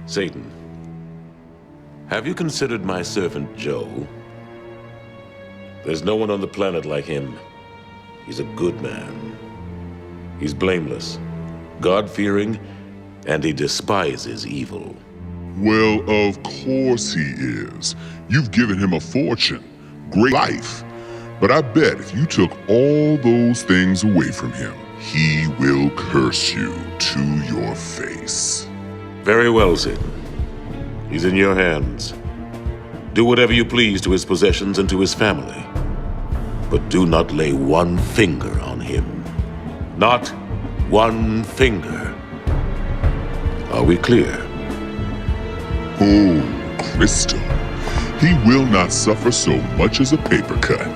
Satan, have you considered my servant Joe? There's no one on the planet like him. He's a good man. He's blameless, God-fearing, and he despises evil. Well, of course he is. You've given him a fortune, great life. But I bet if you took all those things away from him, he will curse you to your face. Very well, Satan. He's in your hands. Do whatever you please to his possessions and to his family. But do not lay one finger on him. Not one finger. Are we clear? Oh, Crystal. He will not suffer so much as a paper cut.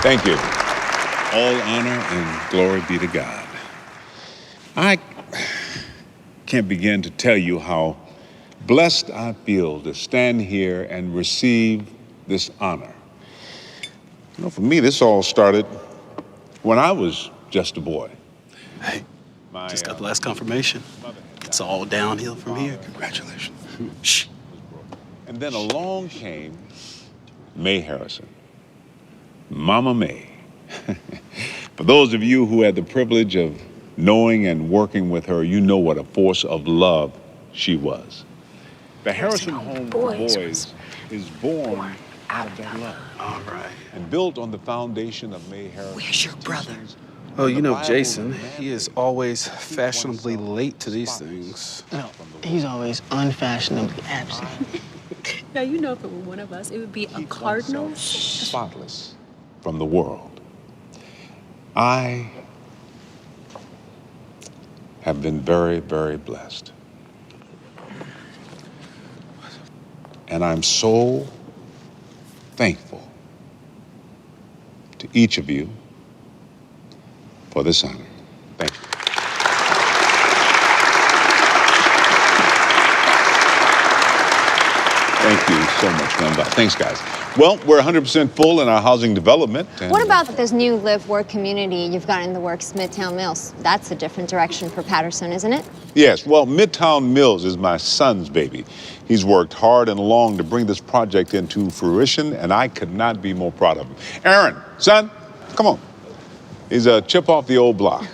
Thank you. All honor and glory be to God. I can't begin to tell you how blessed I feel to stand here and receive this honor. You know, for me, this all started when I was just a boy. Hey, just got the last confirmation. It's all downhill from here. Congratulations. Shh. And then along came Mae Harrison. Mama Mae. For those of you who had the privilege of knowing and working with her, you know what a force of love she was. The Harrison Home for Boys is born out of that love. All right. And built on the foundation of Mae Harrison. Where's your brother? Oh, you know Jason. He is always fashionably late to these things. No, he's always unfashionably absent. Now, you know if it were one of us, it would be a cardinal. Spotless from the world. I have been very, very blessed. And I'm so thankful to each of you for this honor. Thank you. Thank you so much, Glenn. Thanks, guys. Well, we're 100% full in our housing development. What about this new live-work community you've got in the works, Midtown Mills? That's a different direction for Patterson, isn't it? Yes, well, Midtown Mills is my son's baby. He's worked hard and long to bring this project into fruition, and I could not be more proud of him. Aaron, son, come on. He's a chip off the old block.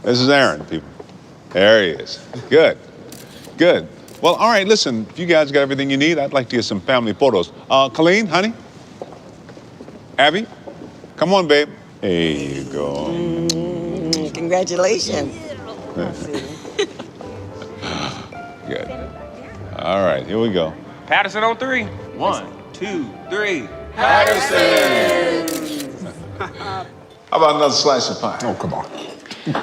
This is Aaron, people. There he is. Good, good. Well, all right, listen, if you guys got everything you need, I'd like to get some family photos. Colleen, honey? Abby? Come on, babe. There you go. Congratulations. Good. All right, here we go. Patterson on 3. 1, 2, 3. Patterson! How about another slice of pie? Oh, come on.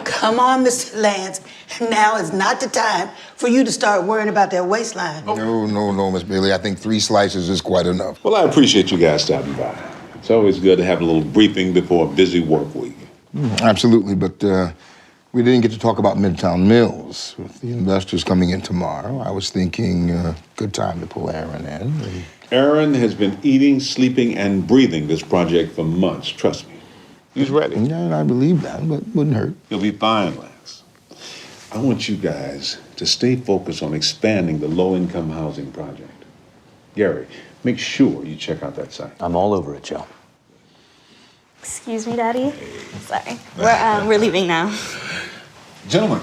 Come on, Mr. Lance. Now is not the time for you to start worrying about that waistline. No, Miss Bailey. I think 3 slices is quite enough. Well, I appreciate you guys stopping by. It's always good to have a little briefing before a busy work week. Absolutely, but we didn't get to talk about Midtown Mills. With the investors coming in tomorrow, I was thinking good time to pull Aaron in. Aaron has been eating, sleeping, and breathing this project for months. Trust me. He's ready. Yeah, I believe that, but wouldn't hurt. He'll be fine, Lance. I want you guys to stay focused on expanding the low-income housing project. Gary, make sure you check out that site. I'm all over it, Joe. Excuse me, Daddy. Sorry. We're leaving now. Gentlemen,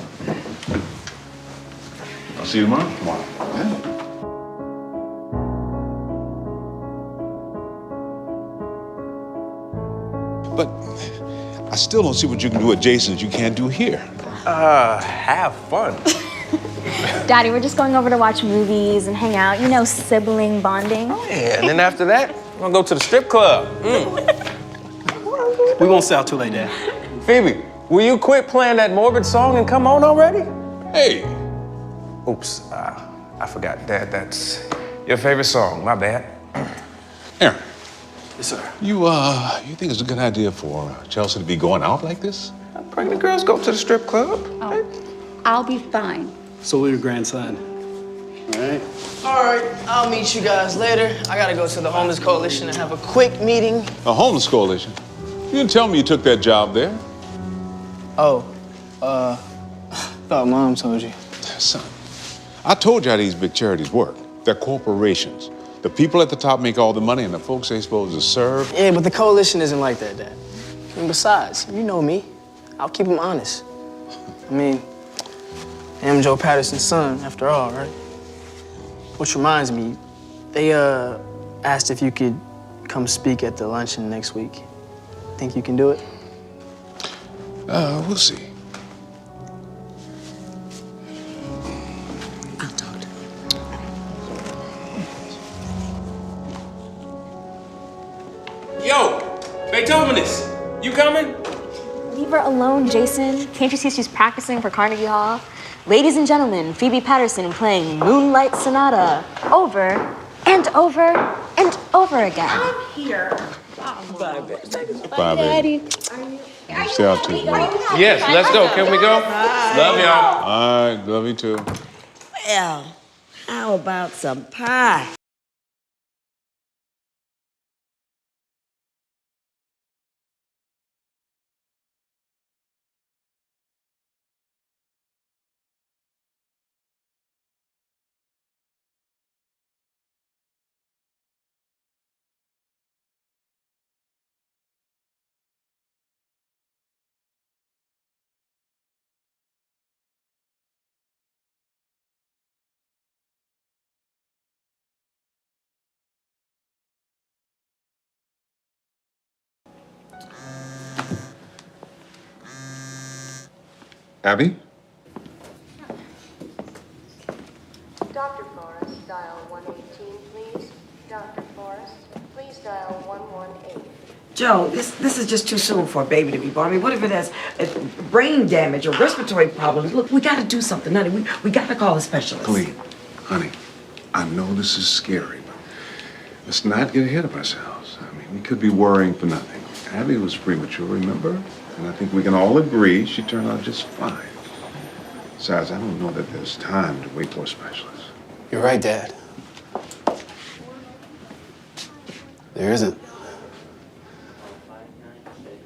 I'll see you tomorrow. Yeah. But I still don't see what you can do at Jason's you can't do here. Have fun. Daddy, we're just going over to watch movies and hang out. You know, sibling bonding. Yeah, and then after that, we're gonna go to the strip club. We won't stay out too late, Dad. Phoebe, will you quit playing that morbid song and come on already? Hey. Oops, I forgot, Dad, that's your favorite song. My bad. Aaron, Yes, sir. You think it's a good idea for Chelsea to be going out like this? Pregnant girls go to the strip club. Oh, I'll be fine. So will your grandson. All right? All right, I'll meet you guys later. I gotta go to the Homeless Coalition and have a quick meeting. The Homeless Coalition? You didn't tell me you took that job there. Oh, thought Mom told you. Son, I told you how these big charities work. They're corporations. The people at the top make all the money, and the folks they're supposed to serve. Yeah, but the coalition isn't like that, Dad. And besides, you know me. I'll keep them honest. I mean, I am Joe Patterson's son, after all, right? Which reminds me, they asked if you could come speak at the luncheon next week. Think you can do it? We'll see. I'll talk to him. Yo, Beethovenist, you coming? Leave her alone, Jason. Can't you see she's practicing for Carnegie Hall? Ladies and gentlemen, Phoebe Patterson playing Moonlight Sonata over and over and over again. I'm here. Bye, baby. Stay out too. Yes, let's go. Can we go? Love y'all. All right, love you too. Well, how about some pie? Abby? Dr. Forrest, dial 118, please. Dr. Forrest, please dial 118. Joe, this is just too soon for a baby to be born. I mean, what if it has brain damage or respiratory problems? Look, we gotta do something, honey. We gotta call a specialist. Colleen, honey, I know this is scary, but let's not get ahead of ourselves. I mean, we could be worrying for nothing. Abby was premature, remember? And I think we can all agree she turned out just fine. Besides, I don't know that there's time to wait for a specialist. You're right, Dad. There isn't.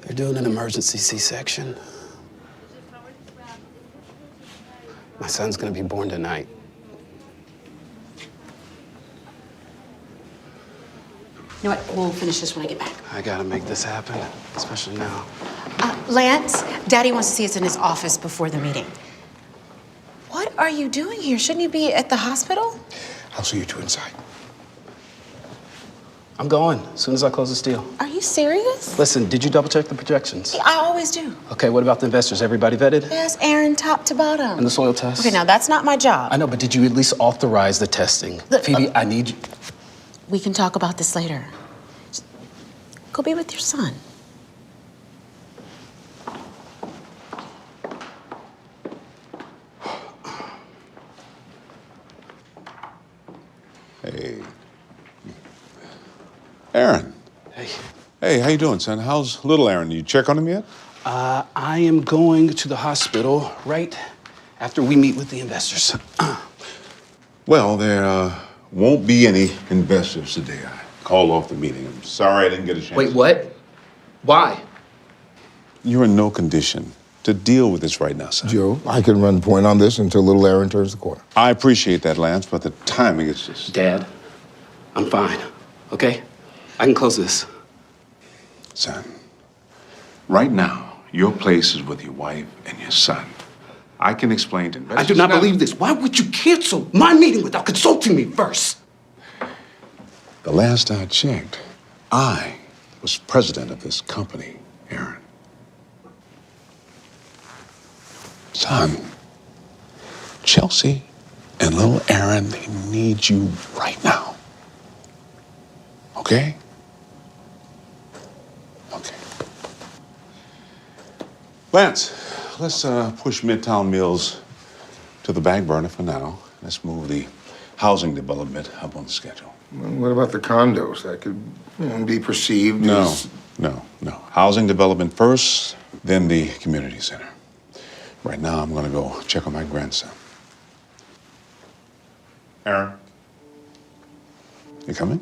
They're doing an emergency C-section. My son's gonna be born tonight. You know what? We'll finish this when I get back. I gotta make this happen, especially now. Lance, Daddy wants to see us in his office before the meeting. What are you doing here? Shouldn't you be at the hospital? I'll see you two inside. I'm going as soon as I close this deal. Are you serious? Listen, did you double check the projections? I always do. Okay, what about the investors? Everybody vetted? Yes, Aaron, top to bottom. And the soil test? Okay, now that's not my job. I know, but did you at least authorize the testing? Look, Phoebe, I need you. We can talk about this later. Just go be with your son. Hey. Aaron. Hey. Hey, how you doing, son? How's little Aaron? You check on him yet? I am going to the hospital right after we meet with the investors. Well, there won't be any investors today. I called off the meeting. I'm sorry I didn't get a chance. Wait, what? Why? You're in no condition to deal with this right now, son. Joe, I can run point on this until little Aaron turns the corner. I appreciate that, Lance, but the timing is just... Dad, I'm fine, okay? I can close this. Son, right now, your place is with your wife and your son. I can explain to investors... I do not believe this. Why would you cancel my meeting without consulting me first? The last I checked, I was president of this company, Aaron. Son, Chelsea and little Aaron, they need you right now. Okay? Okay. Lance, let's push Midtown Mills to the back burner for now. Let's move the housing development up on the schedule. Well, what about the condos? That could be perceived as... No. Housing development first, then the community center. Right now, I'm gonna go check on my grandson. Aaron? You coming?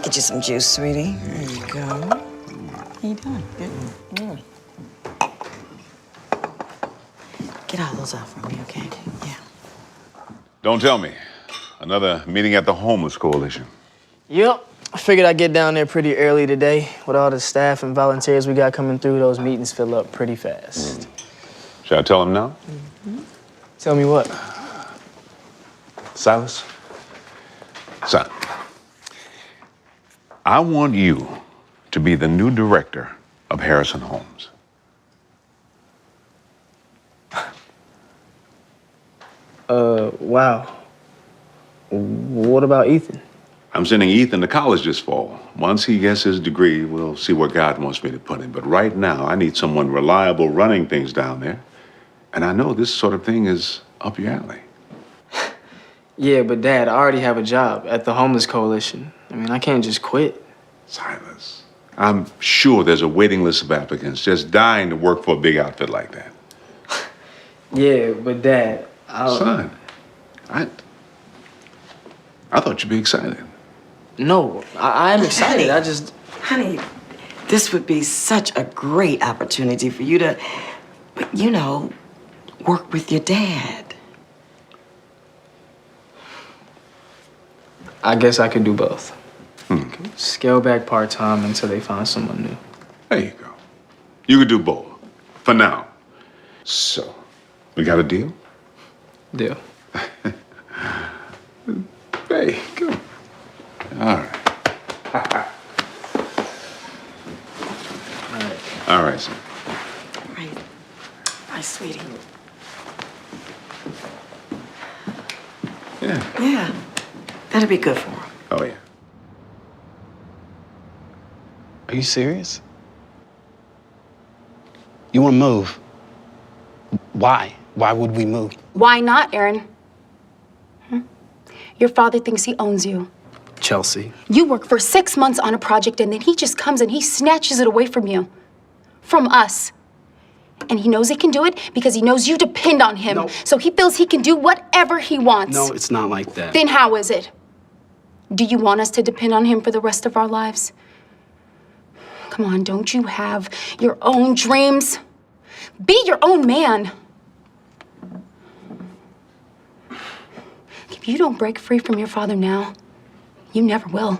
Get you some juice, sweetie. There you go. How you doing? Good. Get all those out for me, okay? Yeah. Don't tell me. Another meeting at the Homeless Coalition. Yep. I figured I'd get down there pretty early today. With all the staff and volunteers we got coming through, those meetings fill up pretty fast. Should I tell him now? Tell me what? Silas? Son, I want you to be the new director of Harrison Homes. Wow. What about Ethan? I'm sending Ethan to college this fall. Once he gets his degree, we'll see where God wants me to put him. But right now, I need someone reliable running things down there. And I know this sort of thing is up your alley. Yeah, but Dad, I already have a job at the Homeless Coalition. I mean, I can't just quit. Silas, I'm sure there's a waiting list of applicants just dying to work for a big outfit like that. Yeah, but Dad, Son, I thought you'd be excited. No, I am excited. Honey, this would be such a great opportunity for you to, work with your dad. I guess I could do both. Scale back part-time until they find someone new. There you go. You could do both, for now. So, we got a deal? Deal. Hey, good. All right. All right, son. Right, sweetie. Yeah. That'd be good for him. Oh, yeah. Are you serious? You want to move? Why? Why would we move? Why not, Aaron? Your father thinks he owns you. Chelsea. You work for 6 months on a project and then he just comes and he snatches it away from you. From us. And he knows he can do it because he knows you depend on him. No. So he feels he can do whatever he wants. No, it's not like that. Then how is it? Do you want us to depend on him for the rest of our lives? Come on, don't you have your own dreams? Be your own man. If you don't break free from your father now, you never will.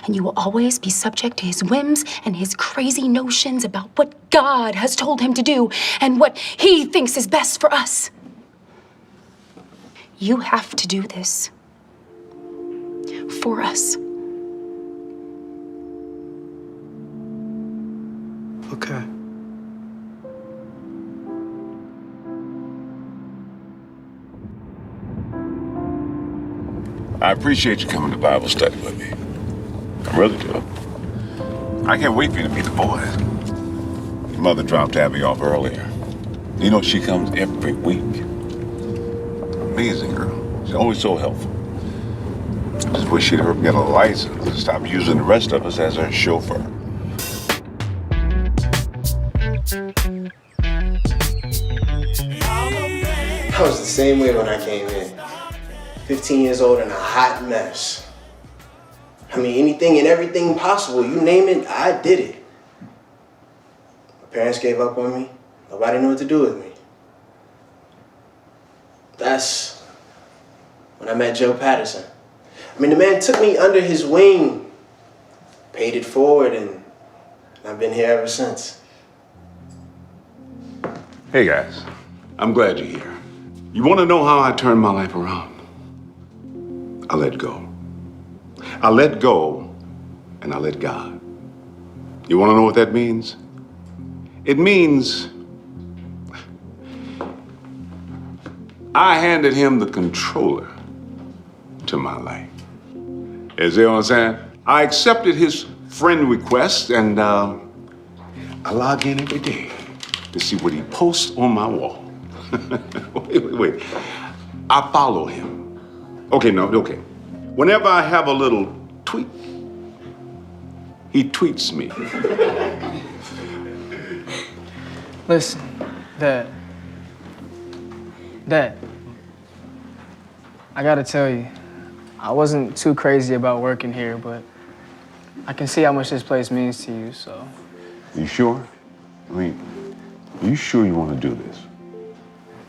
And you will always be subject to his whims and his crazy notions about what God has told him to do and what he thinks is best for us. You have to do this for us. Okay. I appreciate you coming to Bible study with me. I really do. I can't wait for you to meet the boys. Your mother dropped Abby off earlier. You know, she comes every week. Amazing girl. She's always so helpful. I just wish she'd ever get a license and stop using the rest of us as her chauffeur. I was the same way when I came in. 15 years old and a hot mess. I mean, anything and everything possible, you name it, I did it. My parents gave up on me. Nobody knew what to do with me. That's when I met Joe Patterson. I mean, the man took me under his wing, paid it forward, and I've been here ever since. Hey guys, I'm glad you're here. You want to know how I turned my life around? I let go. I let go and I let God. You want to know what that means? It means I handed him the controller to my life. You see what I'm saying? I accepted his friend request and I log in every day to see what he posts on my wall. Wait. I follow him. Okay. Whenever I have a little tweet, he tweets me. Listen, Dad. Dad, I gotta tell you, I wasn't too crazy about working here, but I can see how much this place means to you, so. You sure? I mean, you sure you want to do this?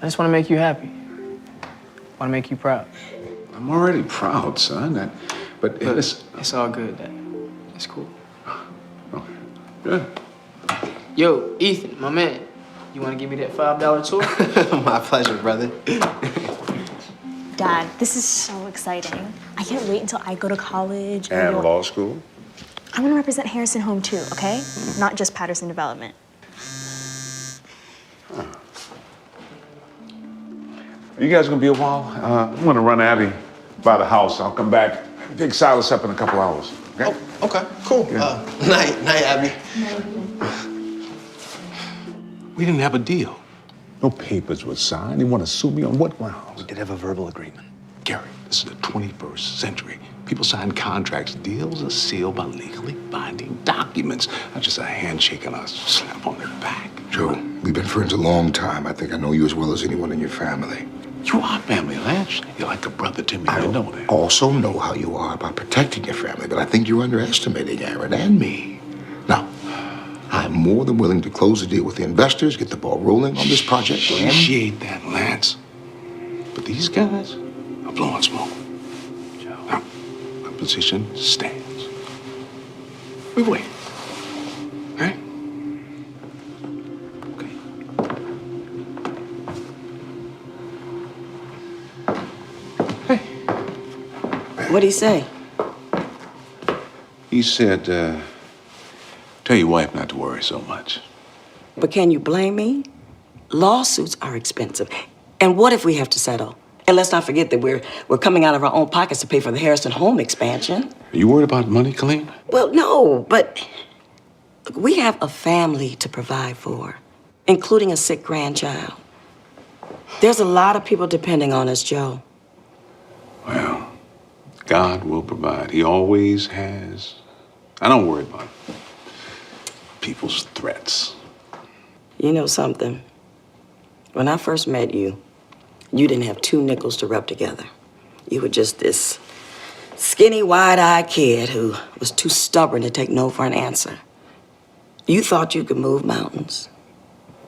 I just want to make you happy. Want to make you proud. I'm already proud, son. But it's all good, Dad. It's cool. Okay, good. Yo, Ethan, my man, you want to give me that $5 tour? My pleasure, brother. Dad, this is so exciting. I can't wait until I go to college. And law school? I want to represent Harrison Home too, okay? Not just Patterson Development. You guys gonna be a while? I'm gonna run Abby by the house. I'll come back, pick Silas up in a couple hours. Okay? Oh, okay, cool. Night, Abby. We didn't have a deal. No papers were signed. They want to sue me on what grounds? We did have a verbal agreement. Gary, this is the 21st century. People sign contracts. Deals are sealed by legally binding documents, not just a handshake and a slap on the back. Joe, we've been friends a long time. I think I know you as well as anyone in your family. You are family, Lance. You're like a brother to me. I know that. Also know how you are about protecting your family, but I think you're underestimating Aaron and me. Now, I'm more than willing to close the deal with the investors, get the ball rolling on this project. Appreciate that, Lance. But these guys are blowing smoke. Now, my position stands. We wait. Right? Okay. What'd he say? He said, tell your wife not to worry so much. But can you blame me? Lawsuits are expensive. And what if we have to settle? And let's not forget that we're coming out of our own pockets to pay for the Harrison home expansion. Are you worried about money, Colleen? Well, no, but look, we have a family to provide for, including a sick grandchild. There's a lot of people depending on us, Joe. Well, God will provide. He always has. I don't worry about people's threats. You know something? When I first met you, you didn't have two nickels to rub together. You were just this skinny, wide-eyed kid who was too stubborn to take no for an answer. You thought you could move mountains.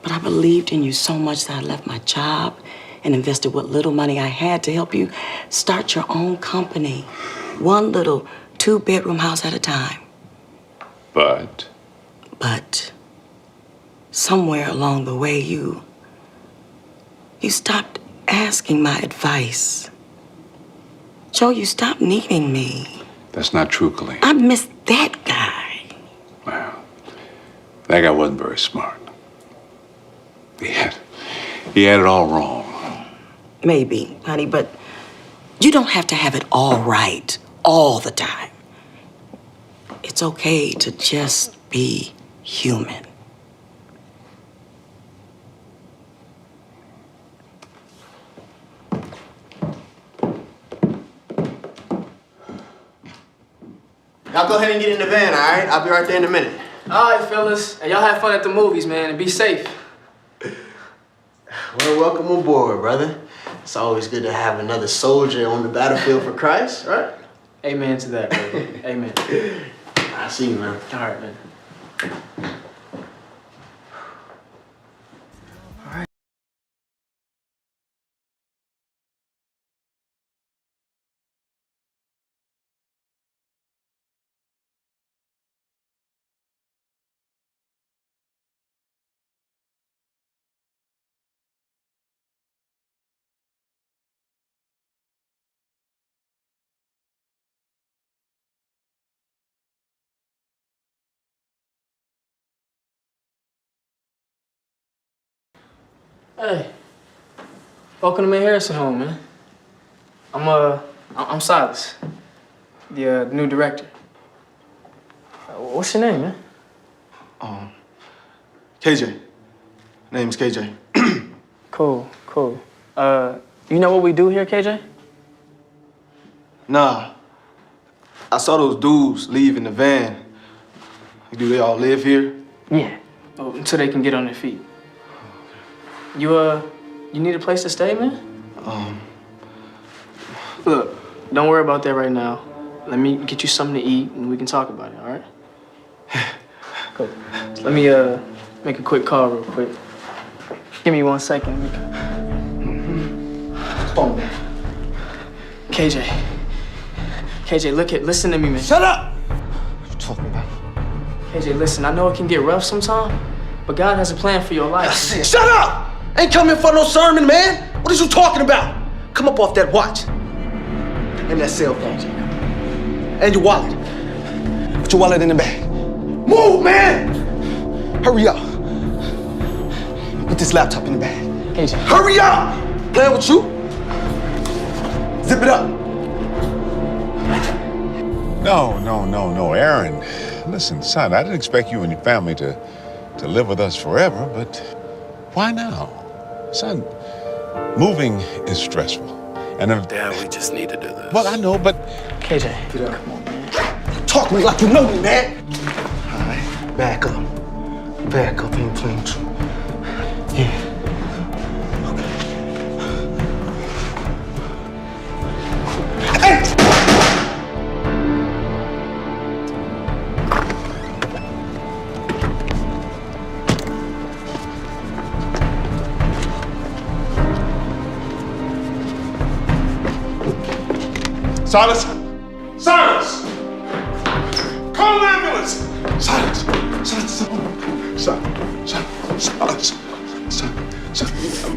But I believed in you so much that I left my job and invested what little money I had to help you start your own company. One little 2-bedroom house at a time. But somewhere along the way, you stopped asking my advice. Joe, you stopped needing me. that's not true, Colleen. I miss that guy. Well, that guy wasn't very smart. He had it all wrong. Maybe, honey, but you don't have to have it all right all the time. It's okay to just be human. Y'all go ahead and get in the van, all right? I'll be right there in a minute. All right, fellas. And y'all have fun at the movies, man, and be safe. Well, welcome aboard, brother. It's always good to have another soldier on the battlefield for Christ, right? Amen to that, brother. Amen. I see you, man. All right, man. Hey, welcome to my Harrison home, man. I'm Silas, the new director. What's your name, man? KJ. Name's KJ. Cool. You know what we do here, KJ? Nah. I saw those dudes leave in the van. Do they all live here? Yeah. Oh, until they can get on their feet. You need a place to stay, man? Look, don't worry about that right now. Let me get you something to eat and we can talk about it, all right? Cool. Let me make a quick call real quick. Give me 1 second. Phone, man. KJ, listen to me, man. Shut up! What you talking about? KJ, listen, I know it can get rough sometimes, but God has a plan for your life. Shut up! Ain't coming for no sermon, man. What is you talking about? Come up off that watch. And that cell phone. And your wallet. Put your wallet in the bag. Move, man! Hurry up. Put this laptop in the bag. KJ. Hurry up! Playing with you? Zip it up. No, Aaron. Listen, son, I didn't expect you and your family to live with us forever, but why now? Son, moving is stressful. And if, Dad, we just need to do this. well, I know, but KJ, get up. Come on, man. Talk to me like you know me, man. All right, back up. Back up, ain't playing true. Yeah. Silas! Silas! Call an ambulance! Silas!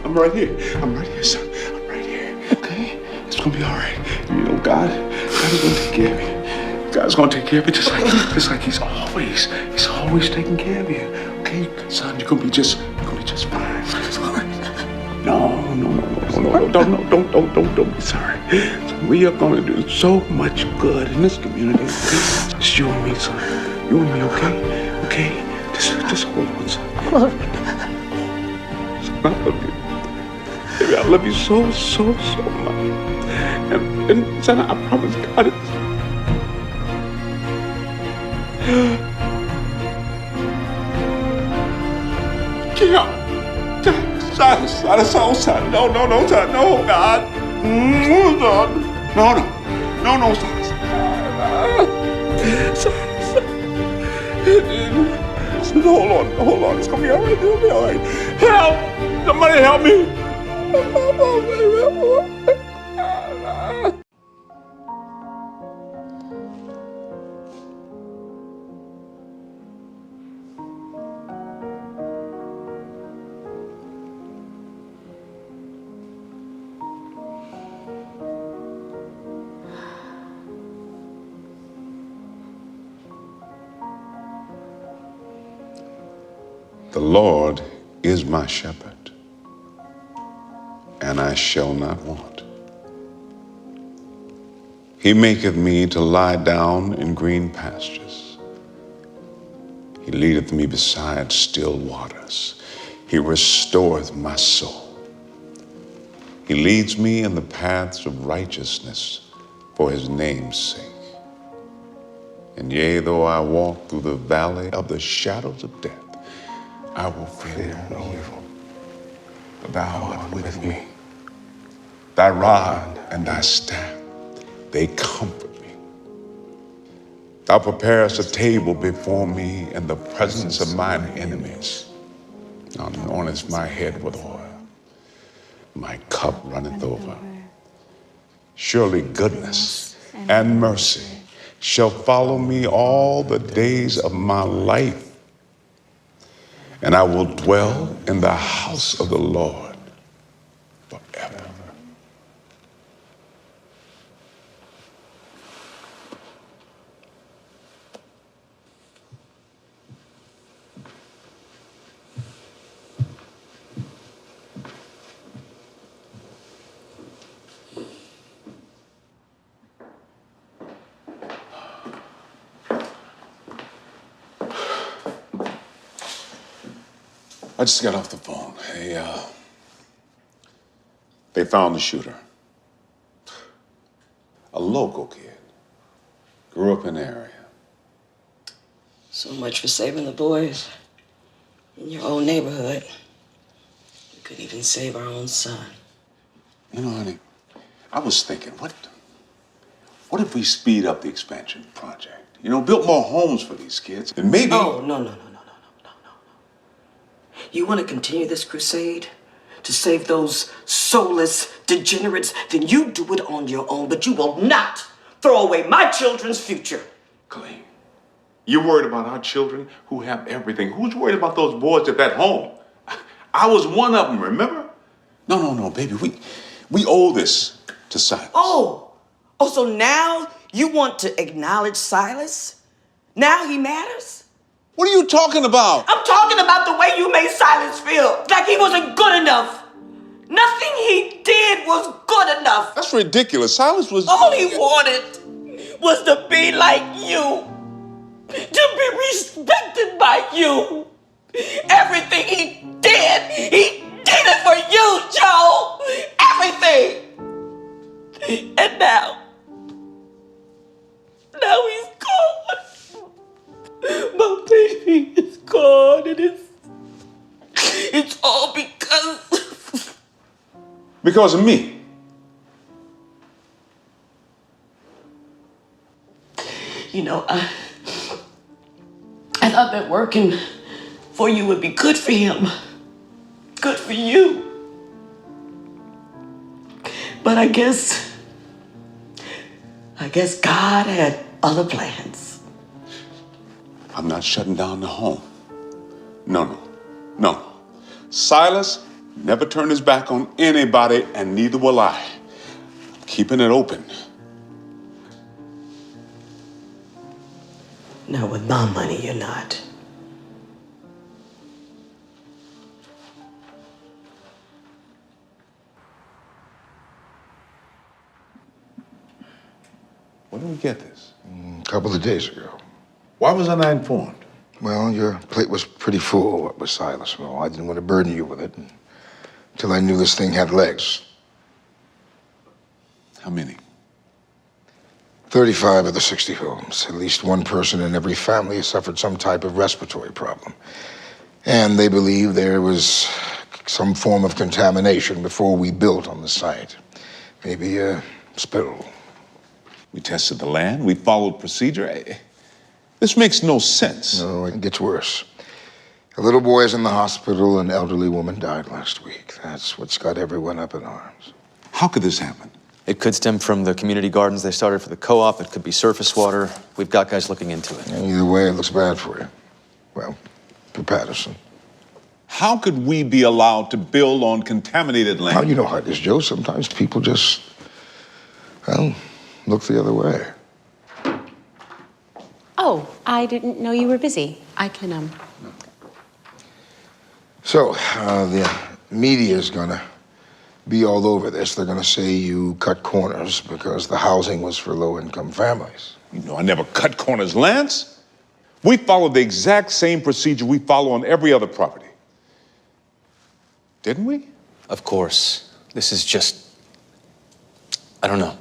I'm right here. Son. I'm right here. Okay? It's gonna be all right. You know, God is gonna take care of you. God's gonna take care of you just like He's always taking care of you. Okay? Son, you're gonna be just fine. No, don't be sorry. We are gonna do so much good in this community. It's you and me, son. You and me, okay? Okay? Just hold on, son. Son, I love you. Baby, I love you so much. And son, I promise God it's... Yeah. Son, son. No, son. No, God. No, son. Son, hold on. It's gonna be all right. It'll be all right. Help! Somebody help me. The Lord is my shepherd, and I shall not want. He maketh me to lie down in green pastures. He leadeth me beside still waters. He restoreth my soul. He leads me in the paths of righteousness for his name's sake. And yea, though I walk through the valley of the shadows of death, I will fear no evil, for thou art with me. Thy rod and thy staff, they comfort me. Thou preparest a table before me in the presence of mine enemies. Thou anointest my head with oil. My cup runneth over. Surely goodness and mercy shall follow me all the days of my life, and I will dwell in the house of the Lord forever. I just got off the phone. They found the shooter. A local kid. Grew up in the area. So much for saving the boys in your own neighborhood. We couldn't even save our own son. You know, honey, I was thinking, what if we speed up the expansion project? You know, built more homes for these kids, and maybe... Oh, no. You want to continue this crusade to save those soulless degenerates? Then you do it on your own, but you will not throw away my children's future. Clem, you're worried about our children who have everything. Who's worried about those boys at that home? I was one of them, remember? No, baby, we owe this to Silas. Oh, so now you want to acknowledge Silas? Now he matters? What are you talking about? I'm talking about the way you made Silas feel. Like he wasn't good enough. Nothing he did was good enough. That's ridiculous. Silas was... All he wanted was to be like you. To be respected by you. Everything he did it for you, Joe. Everything. And now he's gone. My baby is gone, and it's all because... Because of me. You know, I thought that working for you would be good for him. Good for you. But I guess God had other plans. I'm not shutting down the home. No. Silas never turned his back on anybody, and neither will I. I'm keeping it open. No, with my money, you're not. When did we get this? A couple of days ago. Why was I not informed? Well, your plate was pretty full, what with Silas. Well, I didn't want to burden you with it until I knew this thing had legs. How many? 35 of the 60 homes. At least one person in every family has suffered some type of respiratory problem. And they believe there was some form of contamination before we built on the site. Maybe a spill. We tested the land, we followed procedure. This makes no sense. No, it gets worse. A little boy is in the hospital, an elderly woman died last week. That's what's got everyone up in arms. How could this happen? It could stem from the community gardens they started for the co-op. It could be surface water. We've got guys looking into it. Either way, it looks bad for you. Well, for Patterson. How could we be allowed to build on contaminated land? How you know how it is, Joe? Sometimes people just, look the other way. Oh, I didn't know you were busy. I can, So, the media's gonna be all over this. They're gonna say you cut corners because the housing was for low-income families. You know, I never cut corners, Lance. We followed the exact same procedure we follow on every other property. Didn't we? Of course. This is just, I don't know,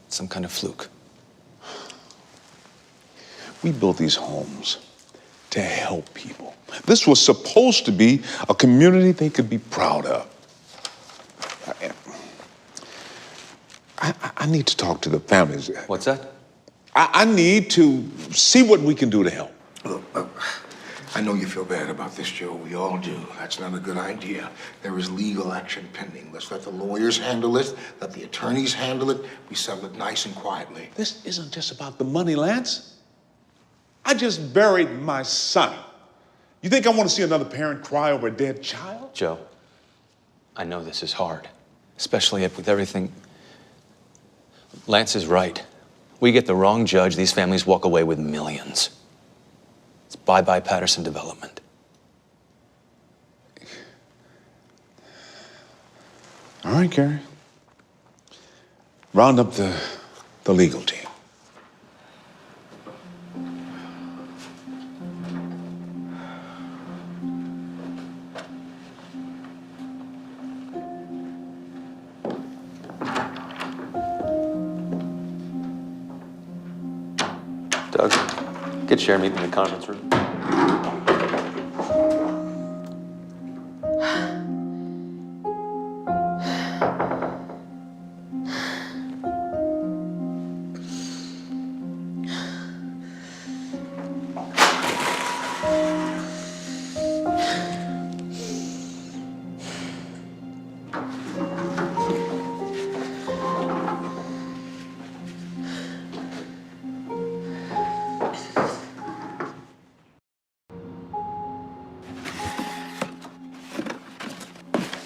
some kind of fluke. We built these homes to help people. This was supposed to be a community they could be proud of. I need to talk to the families. What's that? I need to see what we can do to help. Look, I know you feel bad about this, Joe. We all do. That's not a good idea. There is legal action pending. Let's let the lawyers handle it. Let the attorneys handle it. We settle it nice and quietly. This isn't just about the money, Lance. I just buried my son. You think I want to see another parent cry over a dead child? Joe, I know this is hard, especially with everything. Lance is right. We get the wrong judge, these families walk away with millions. It's bye-bye Patterson development. All right, Gary. Round up the legal team. Okay. Could share meet in the conference room.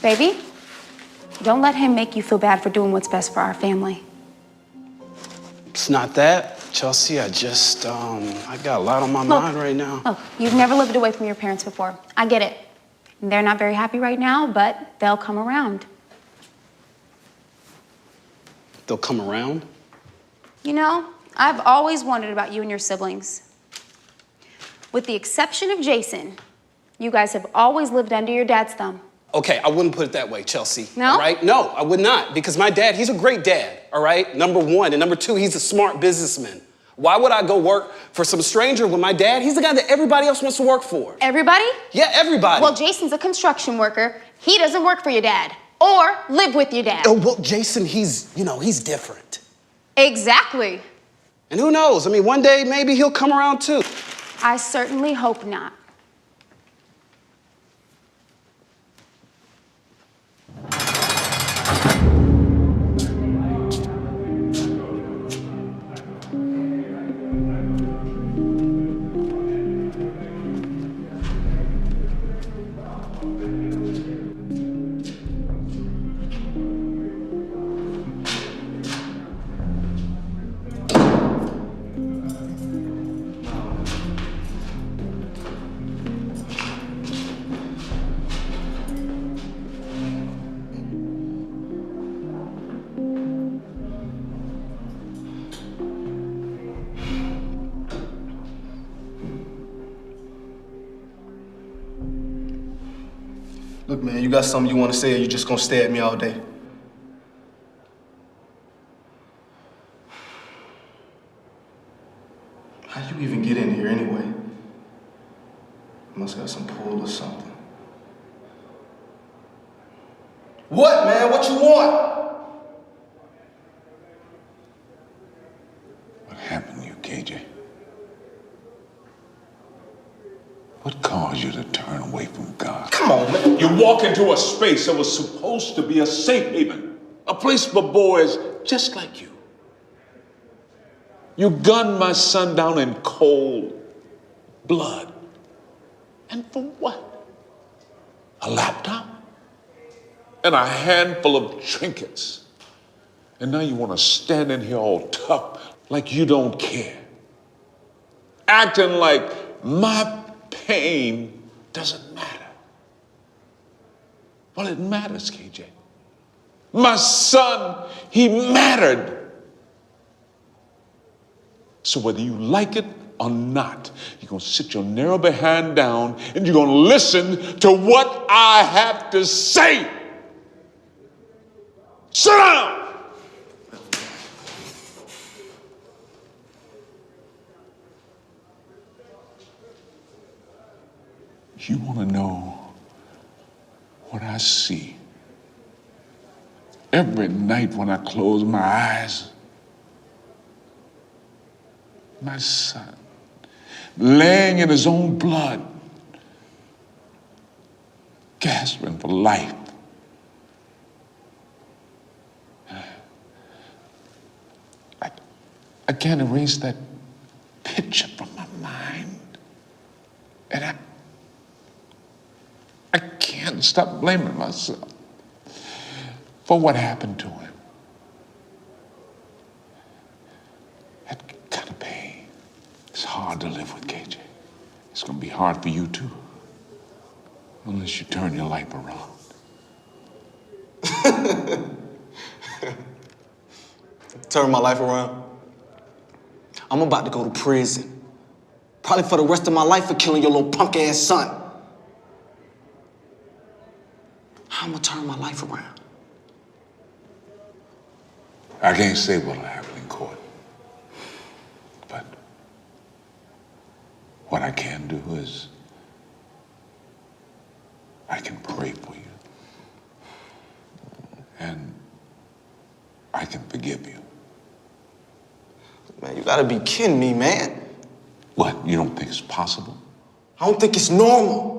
Baby, don't let him make you feel bad for doing what's best for our family. It's not that, Chelsea. I just, I got a lot on my mind right now. Look, you've never lived away from your parents before. I get it. They're not very happy right now, but they'll come around. They'll come around? You know, I've always wondered about you and your siblings. With the exception of Jason, you guys have always lived under your dad's thumb. Okay, I wouldn't put it that way, Chelsea. No? All right? No, I would not. Because my dad, he's a great dad, all right? Number one. And number two, he's a smart businessman. Why would I go work for some stranger when my dad, he's the guy that everybody else wants to work for? Everybody? Yeah, everybody. Well, Jason's a construction worker. He doesn't work for your dad or live with your dad. Oh, well, Jason, he's different. Exactly. And who knows? I mean, one day maybe he'll come around too. I certainly hope not. Look, man, you got something you want to say, or you just gonna stare at me all day? How'd you even get in here anyway? Must have some pull or something. What, man? What you want? What happened to you, KJ? What caused you to turn away from God? Come on, man. You walk into a space that was supposed to be a safe haven, a place for boys just like you. You gunned my son down in cold blood. And for what? A laptop? And a handful of trinkets. And now you want to stand in here all tough like you don't care. Acting like my pain doesn't matter. Well, it matters, KJ. My son, he mattered. So whether you like it or not, you're going to sit your narrow behind down and you're going to listen to what I have to say. Sit down! You want to know what I see every night when I close my eyes? My son, laying in his own blood, gasping for life. I can't erase that picture from my mind. And I can't stop blaming myself for what happened to him. That kind of pain, it's hard to live with, KJ. It's gonna be hard for you too, unless you turn your life around. Turn my life around. I'm about to go to prison. Probably for the rest of my life for killing your little punk ass son. How am I gonna turn my life around? I can't say what'll happen in court, but do is I can pray for you. And I can forgive you. Man, you gotta be kidding me, man. What, you don't think it's possible? I don't think it's normal.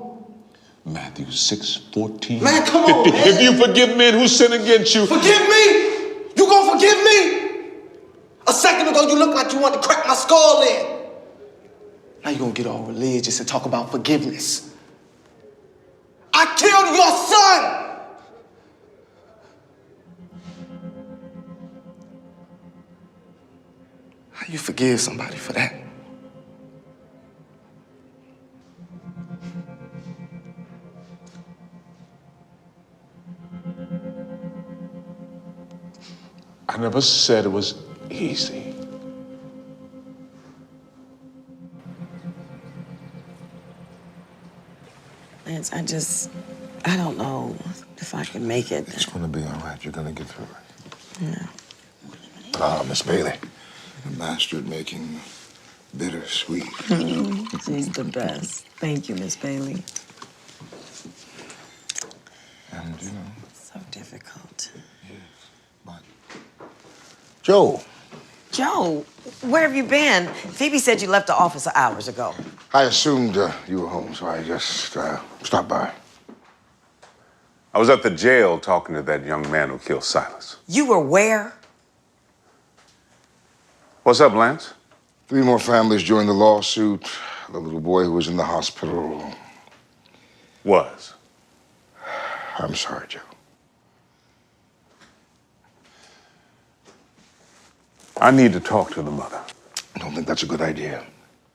Matthew 6:14. Man, come on, man. If you forgive men who sin against you. Forgive me? You gonna forgive me? A second ago, you looked like you wanted to crack my skull in. Now you gonna get all religious and talk about forgiveness. I killed your son! How you forgive somebody for that? I never said it was easy. Lance, I don't know if I can make it. It's gonna be all right. You're gonna get through it. Yeah. Miss Bailey, a master at making bittersweet. She's the best. Thank you, Miss Bailey. And, you know. So difficult. Joe. Joe, where have you been? Phoebe said you left the office hours ago. I assumed you were home, so I just stopped by. I was at the jail talking to that young man who killed Silas. You were where? What's up, Lance? 3 more families joined the lawsuit. The little boy who was in the hospital. Was? I'm sorry, Joe. I need to talk to the mother. I don't think that's a good idea.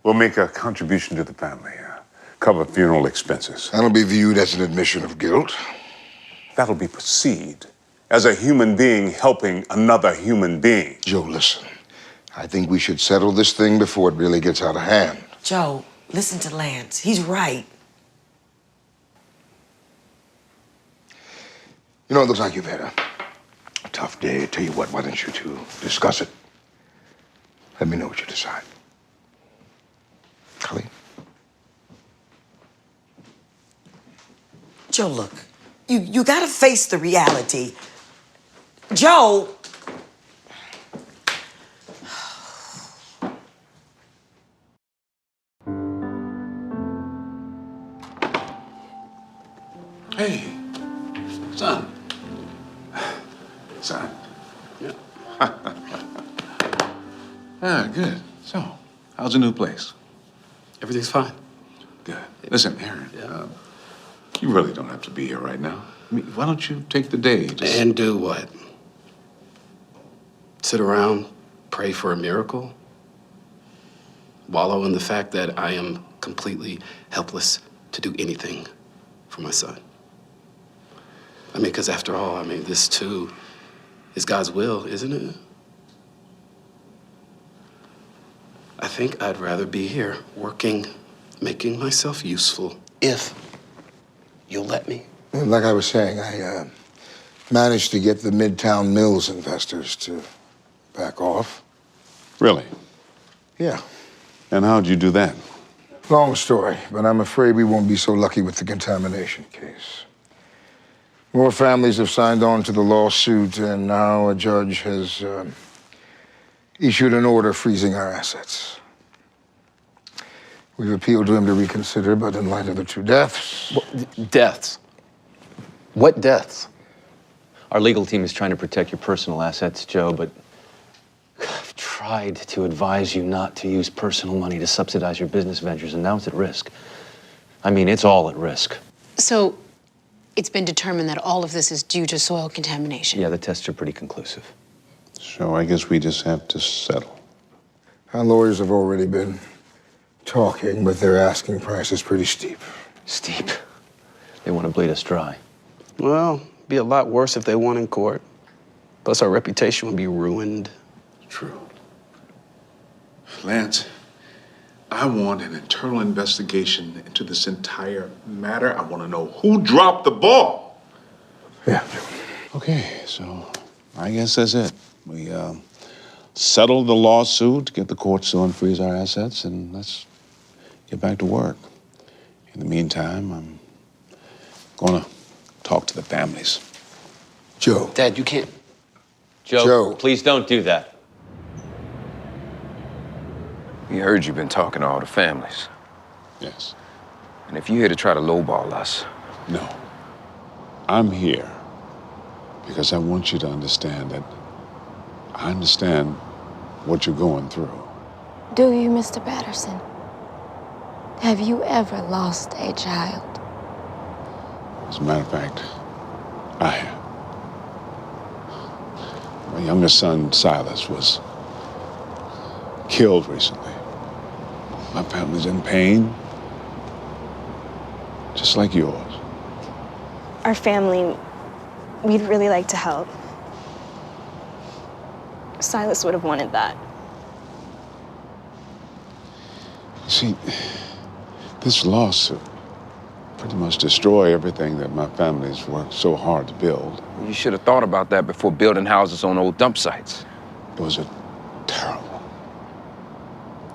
We'll make a contribution to the family, cover funeral expenses. That'll be viewed as an admission of guilt. That'll be perceived as a human being helping another human being. Joe, listen. I think we should settle this thing before it really gets out of hand. Joe, listen to Lance. He's right. You know, it looks like you've had a tough day. Tell you what, why don't you two discuss it? Let me know what you decide. Colleen? Joe, look, you gotta face the reality. Joe! Hey, son. Son. Yeah. Ah, good. So, how's the new place? Everything's fine. Good. Listen, Aaron, you really don't have to be here right now. I mean, why don't you take the day? And do what? Sit around, pray for a miracle? Wallow in the fact that I am completely helpless to do anything for my son? I mean, because after all, this too is God's will, isn't it? I think I'd rather be here working, making myself useful, if you'll let me. Like I was saying, I managed to get the Midtown Mills investors to back off. Really? Yeah. And how'd you do that? Long story, but I'm afraid we won't be so lucky with the contamination case. More families have signed on to the lawsuit, and now a judge has issued an order freezing our assets. We've appealed to him to reconsider, but in light of the 2 deaths... Deaths? What deaths? Our legal team is trying to protect your personal assets, Joe, but I've tried to advise you not to use personal money to subsidize your business ventures, and now it's at risk. I mean, it's all at risk. So it's been determined that all of this is due to soil contamination. Yeah, the tests are pretty conclusive. So I guess we just have to settle. Our lawyers have already been talking, but their asking price is pretty steep. Steep? They want to bleed us dry. Well, it'd be a lot worse if they won in court. Plus, our reputation would be ruined. True. Lance, I want an internal investigation into this entire matter. I want to know who dropped the ball. Yeah. Okay, so I guess that's it. We settle the lawsuit, get the courts to unfreeze our assets, and let's get back to work. In the meantime, I'm gonna talk to the families. Joe. Dad, you can't. Joe, please don't do that. We heard you've been talking to all the families. Yes. And if you're here to try to lowball us... No. I'm here because I want you to understand that I understand what you're going through. Do you, Mr. Patterson? Have you ever lost a child? As a matter of fact, I have. My youngest son, Silas, was killed recently. My family's in pain, just like yours. Our family, we'd really like to help. Silas would have wanted that. You see, this lawsuit pretty much destroyed everything that my family's worked so hard to build. You should have thought about that before building houses on old dump sites. It was a terrible,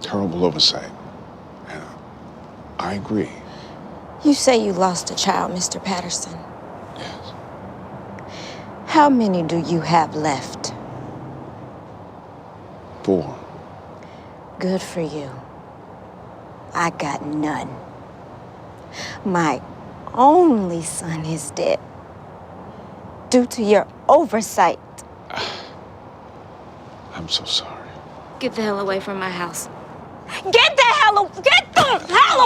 terrible oversight. And I agree. You say you lost a child, Mr. Patterson. Yes. How many do you have left? 4. Good for you. I got none. My only son is dead due to your oversight. I'm so sorry. Get the hell away from my house. Get the hell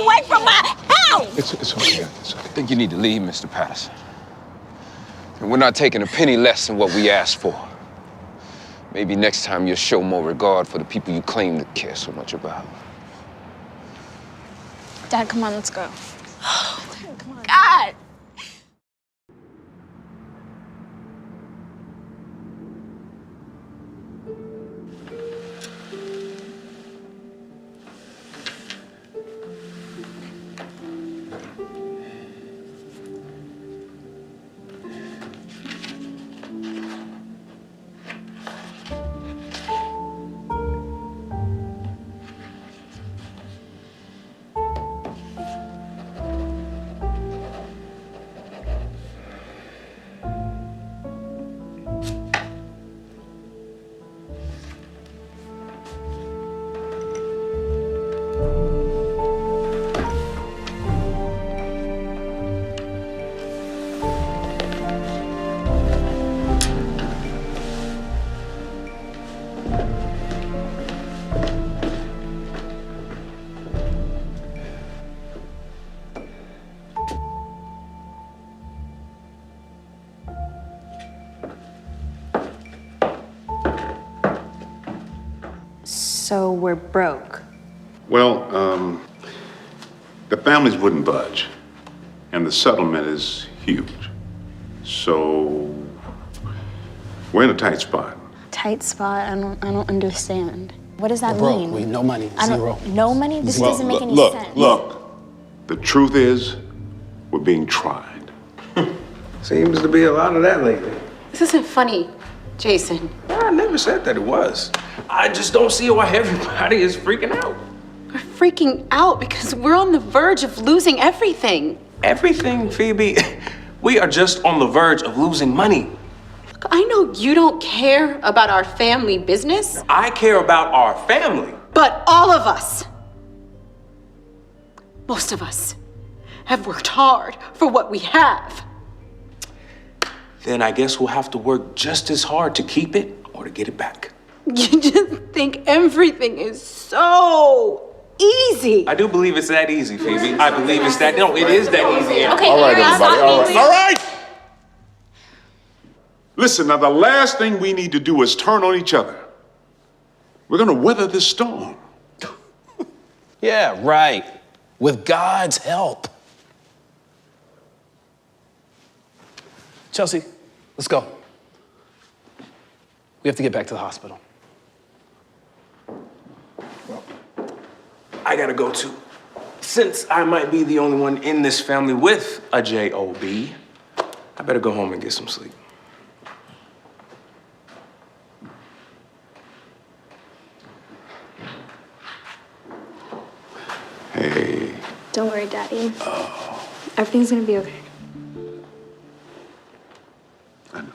away from my house! It's okay. It's okay. I think you need to leave, Mr. Patterson. And we're not taking a penny less than what we asked for. Maybe next time you'll show more regard for the people you claim to care so much about. Dad, come on, let's go. God! So we're broke. Well, the families wouldn't budge, and the settlement is huge. So we're in a tight spot. Tight spot? I don't understand. What does that We're broke. mean? We have no money. I don't- Zero. No money? This Well, doesn't make any look, sense. Look, the truth is, we're being tried. Seems to be a lot of that lately. This isn't funny, Jason. I never said that it was. I just don't see why everybody is freaking out. We're freaking out because we're on the verge of losing everything. Everything, Phoebe. We are just on the verge of losing money. Look, I know you don't care about our family business, I care about our family. but all of us, most of us, have worked hard for what we have. Then I guess we'll have to work just as hard to keep it or to get it back. You just think everything is so easy. I do believe it's that easy, Phoebe. I believe it's that. No, it is that easy. Aaron. Okay, All right, Aaron, everybody. stop All right. being All right. Listen, now the last thing we need to do is turn on each other. We're gonna weather this storm. Yeah, right. With God's help. Chelsea, let's go. We have to get back to the hospital. I gotta go too. Since I might be the only one in this family with a J.O.B., I better go home and get some sleep. Hey, Hey. Don't worry, Daddy. Everything's gonna be okay. I know.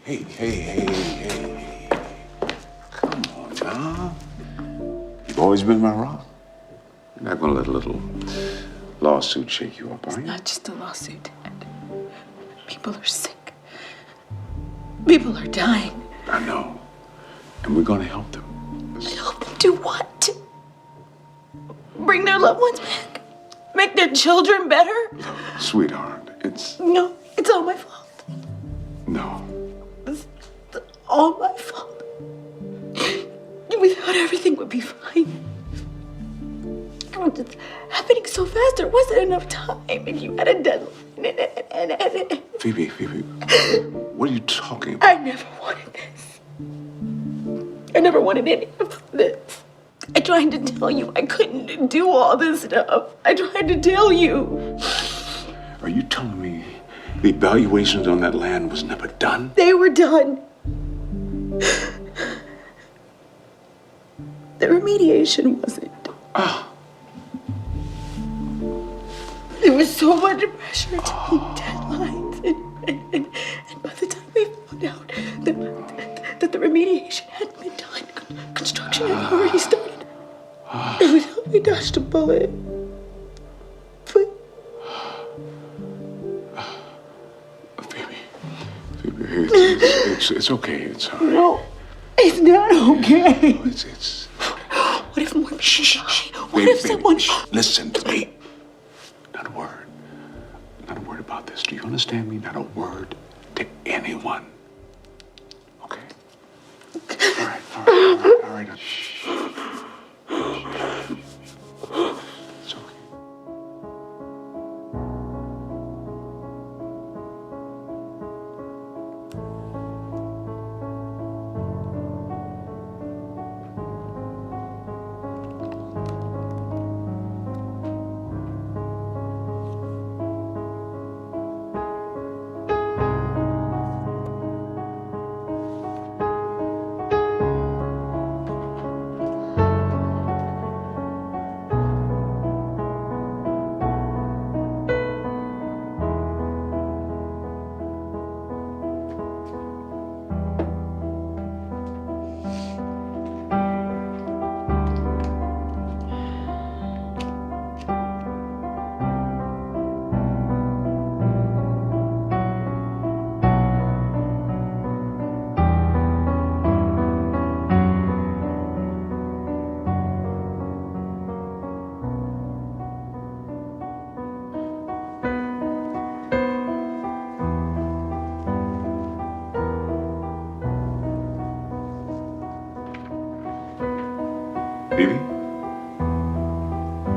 Hey. Hey. Come on now. You've always been my rock. You're not gonna let a little lawsuit shake you up, are you? Not just a lawsuit, Dad. People are sick. People are dying. I know. And we're gonna help them. Help them do what? Bring their loved ones back? Make their children better? Sweetheart, it's... No, it's all my fault. No. It's all my fault. We thought everything would be fine. It was just happening so fast, there wasn't enough time, and you had a deadline. And Phoebe, what are you talking about? I never wanted this. I never wanted any of this. I tried to tell you I couldn't do all this stuff. I tried to tell you. Are you telling me the evaluations on that land was never done? They were done. The remediation wasn't. There was so much pressure to meet deadlines, and by the time we found out that the remediation hadn't been done, construction had already started. And we thought we dodged a bullet. But Phoebe, it's okay. It's all right. no, it's not okay. No, it's... What if more people die? What Baby, if someone... Listen to me. Not a word. Not a word about this. Do you understand me? Not a word to anyone. Okay? All right. Shh. It's okay.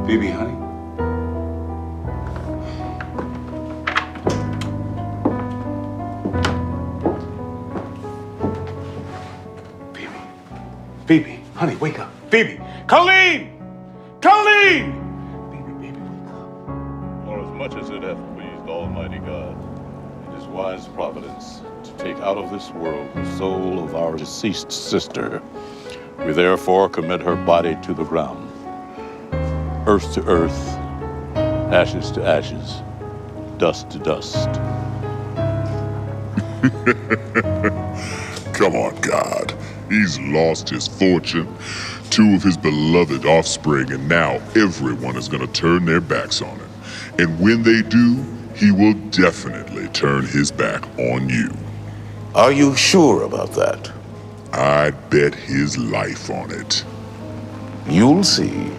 Phoebe, honey. Phoebe, honey, wake up. Phoebe, Colleen! Colleen! For as much as it hath pleased Almighty God and His wise providence to take out of this world the soul of our deceased sister, we therefore commit her body to the ground, earth to earth, ashes to ashes, dust to dust. Come on, God. He's lost his fortune, 2 of his beloved offspring, and now everyone is going to turn their backs on him. And when they do, he will definitely turn his back on you. Are you sure about that? I'd bet his life on it. You'll see.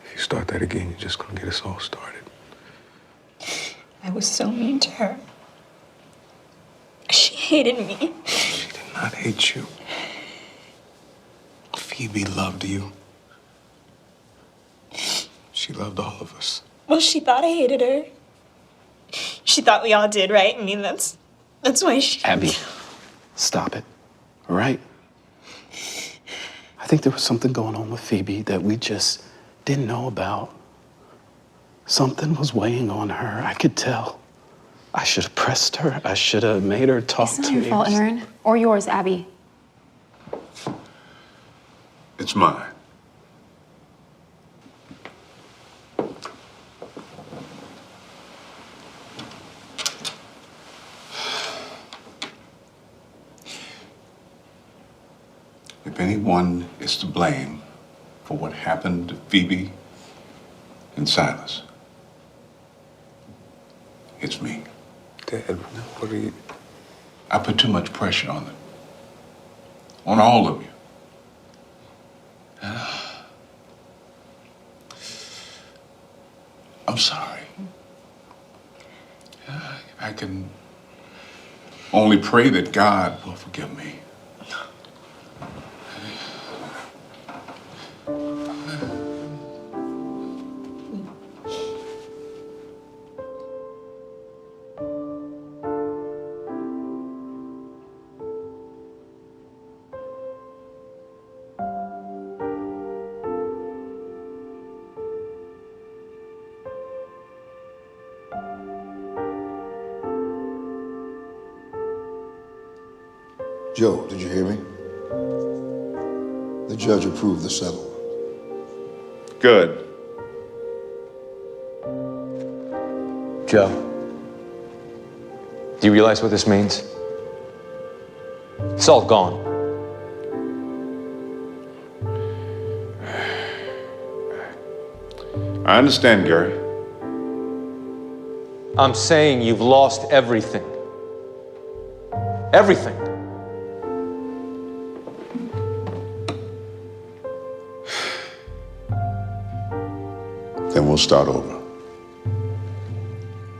If you start that again, you're just gonna get us all started. I was so mean to her. She hated me. She did not hate you. Phoebe loved you. She loved all of us. Well, she thought I hated her. She thought we all did, right? I mean, that's why she... Abby, stop it, all right? I think there was something going on with Phoebe that we just didn't know about. Something was weighing on her. I could tell. I should have pressed her. I should have made her talk to me. It's not your fault, Aaron. Or yours, Abby. It's mine. If anyone is to blame for what happened to Phoebe and Silas, it's me. Dad, what are you... I put too much pressure on them. On all of you. I'm sorry. I can only pray that God will forgive me. Joe, did you hear me? The judge approved the settlement. Good. Joe, do you realize what this means? It's all gone. I understand, Gary. I'm saying you've lost everything. Everything. Then we'll start over.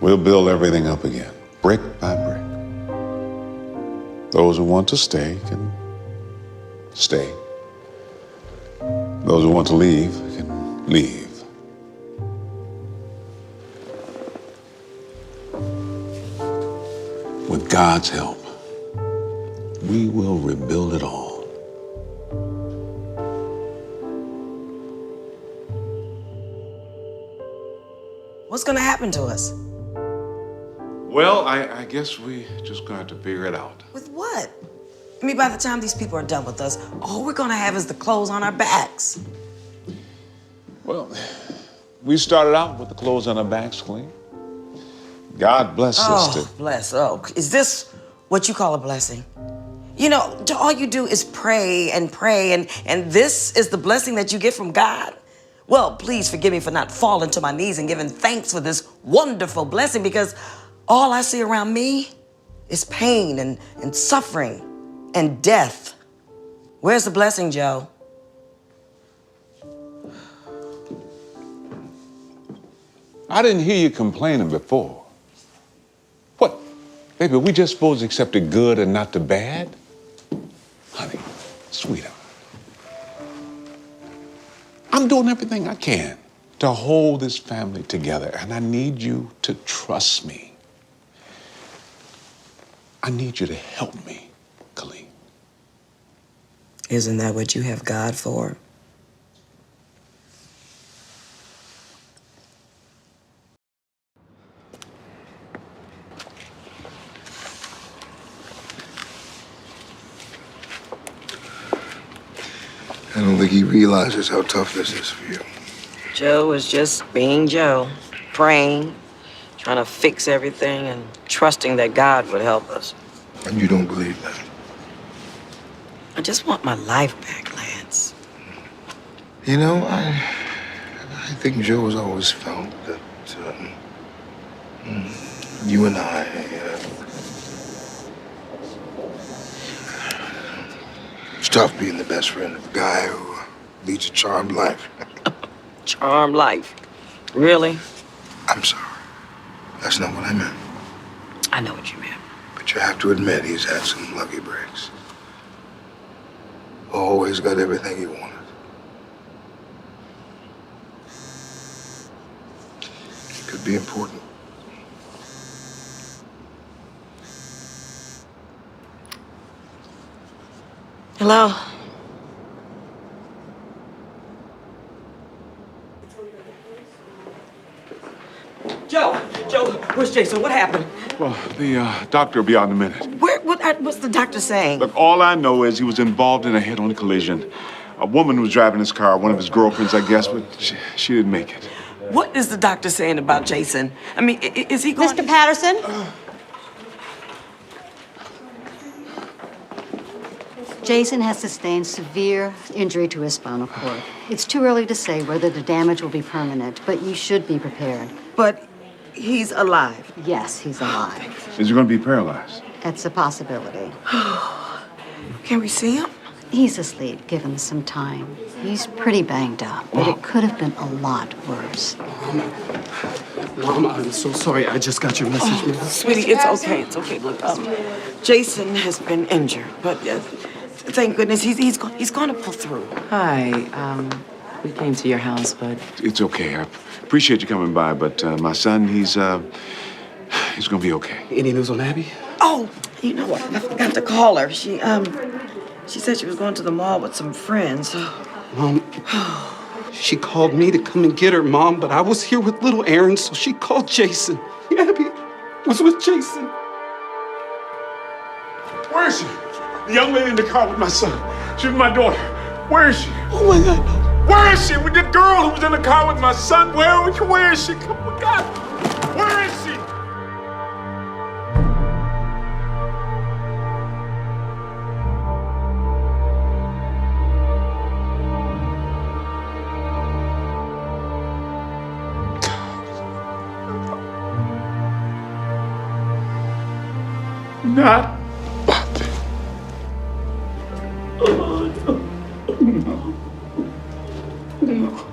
We'll build everything up again, brick by brick. Those who want to stay can stay. Those who want to leave can leave. With God's help, we will rebuild it all. What's gonna happen to us? Well, I guess we just gonna have to figure it out. With what? I mean, by the time these people are done with us, all we're gonna have is the clothes on our backs. Well, we started out with the clothes on our backs clean. God bless us to... Bless. Oh, is this what you call a blessing? You know, all you do is pray, and this is the blessing that you get from God? Well, please forgive me for not falling to my knees and giving thanks for this wonderful blessing, because all I see around me is pain and suffering and death. Where's the blessing, Joe? I didn't hear you complaining before. What? Baby, we just supposed to accept the good and not the bad? Honey, sweetheart, I'm doing everything I can to hold this family together, and I need you to trust me. I need you to help me, Colleen. Isn't that what you have God for? I don't think he realizes how tough this is for you. Joe is just being Joe, praying, trying to fix everything, and trusting that God would help us. And you don't believe that? I just want my life back, Lance. You know, I think Joe has always felt that you and I, it's tough being the best friend of a guy who leads a charmed life. Charmed life? Really? I'm sorry. That's not what I meant. I know what you meant. But you have to admit he's had some lucky breaks. Always got everything he wanted. be important. Hello? Joe, where's Jason? What happened? Well, the doctor will be out in a minute. What's the doctor saying? Look, all I know is he was involved in a head-on collision. A woman was driving his car, one of his girlfriends, I guess, but she didn't make it. What is the doctor saying about Jason? I mean, is he going... Mr. Patterson? Jason has sustained severe injury to his spinal cord. It's too early to say whether the damage will be permanent, but you should be prepared. But he's alive? Yes, he's alive. Is he going to be paralyzed? That's a possibility. Can we see him? He's asleep. Give him some time. He's pretty banged up, but it could have been a lot worse. Mom, I'm so sorry. I just got your message. Sweetie, it's okay. It's okay. Look, Jason has been injured, but thank goodness he's going to pull through. Hi, we came to your house, but... It's okay. I appreciate you coming by, but my son, he's going to be okay. Any news on Abby? Oh, you know what? I forgot to call her. She said she was going to the mall with some friends. Mom, she called me to come and get her, Mom, but I was here with little Aaron, so she called Jason. Abby was with Jason. Where is she? The young lady in the car with my son. She's my daughter. Where is she? Oh, my God. Where is she? With the girl who was in the car with my son. Where is she? Come on, God. Where is she? Not Bobby. Oh, no. No.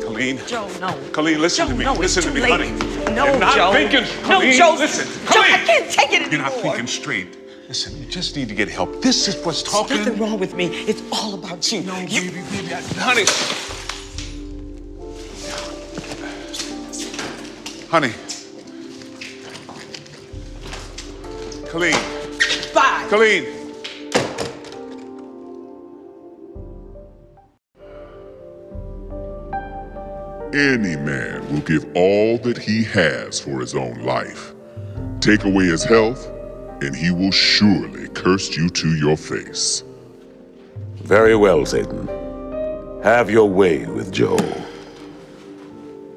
Colleen. Joe, no. Colleen, listen Joe, to me. no, listen it's to too me, late. honey. No, You're not Joe. thinking. No, Colleen, Joe. listen. Joe, Colleen. I can't take it anymore. You're not thinking straight. Listen, you just need to get help. This is what's talking. There's nothing wrong with me. It's all about you. No, baby, honey. Honey. Colleen. Bye. Colleen. Any man will give all that he has for his own life. Take away his health, and he will surely curse you to your face. Very well, Satan. Have your way with Joe.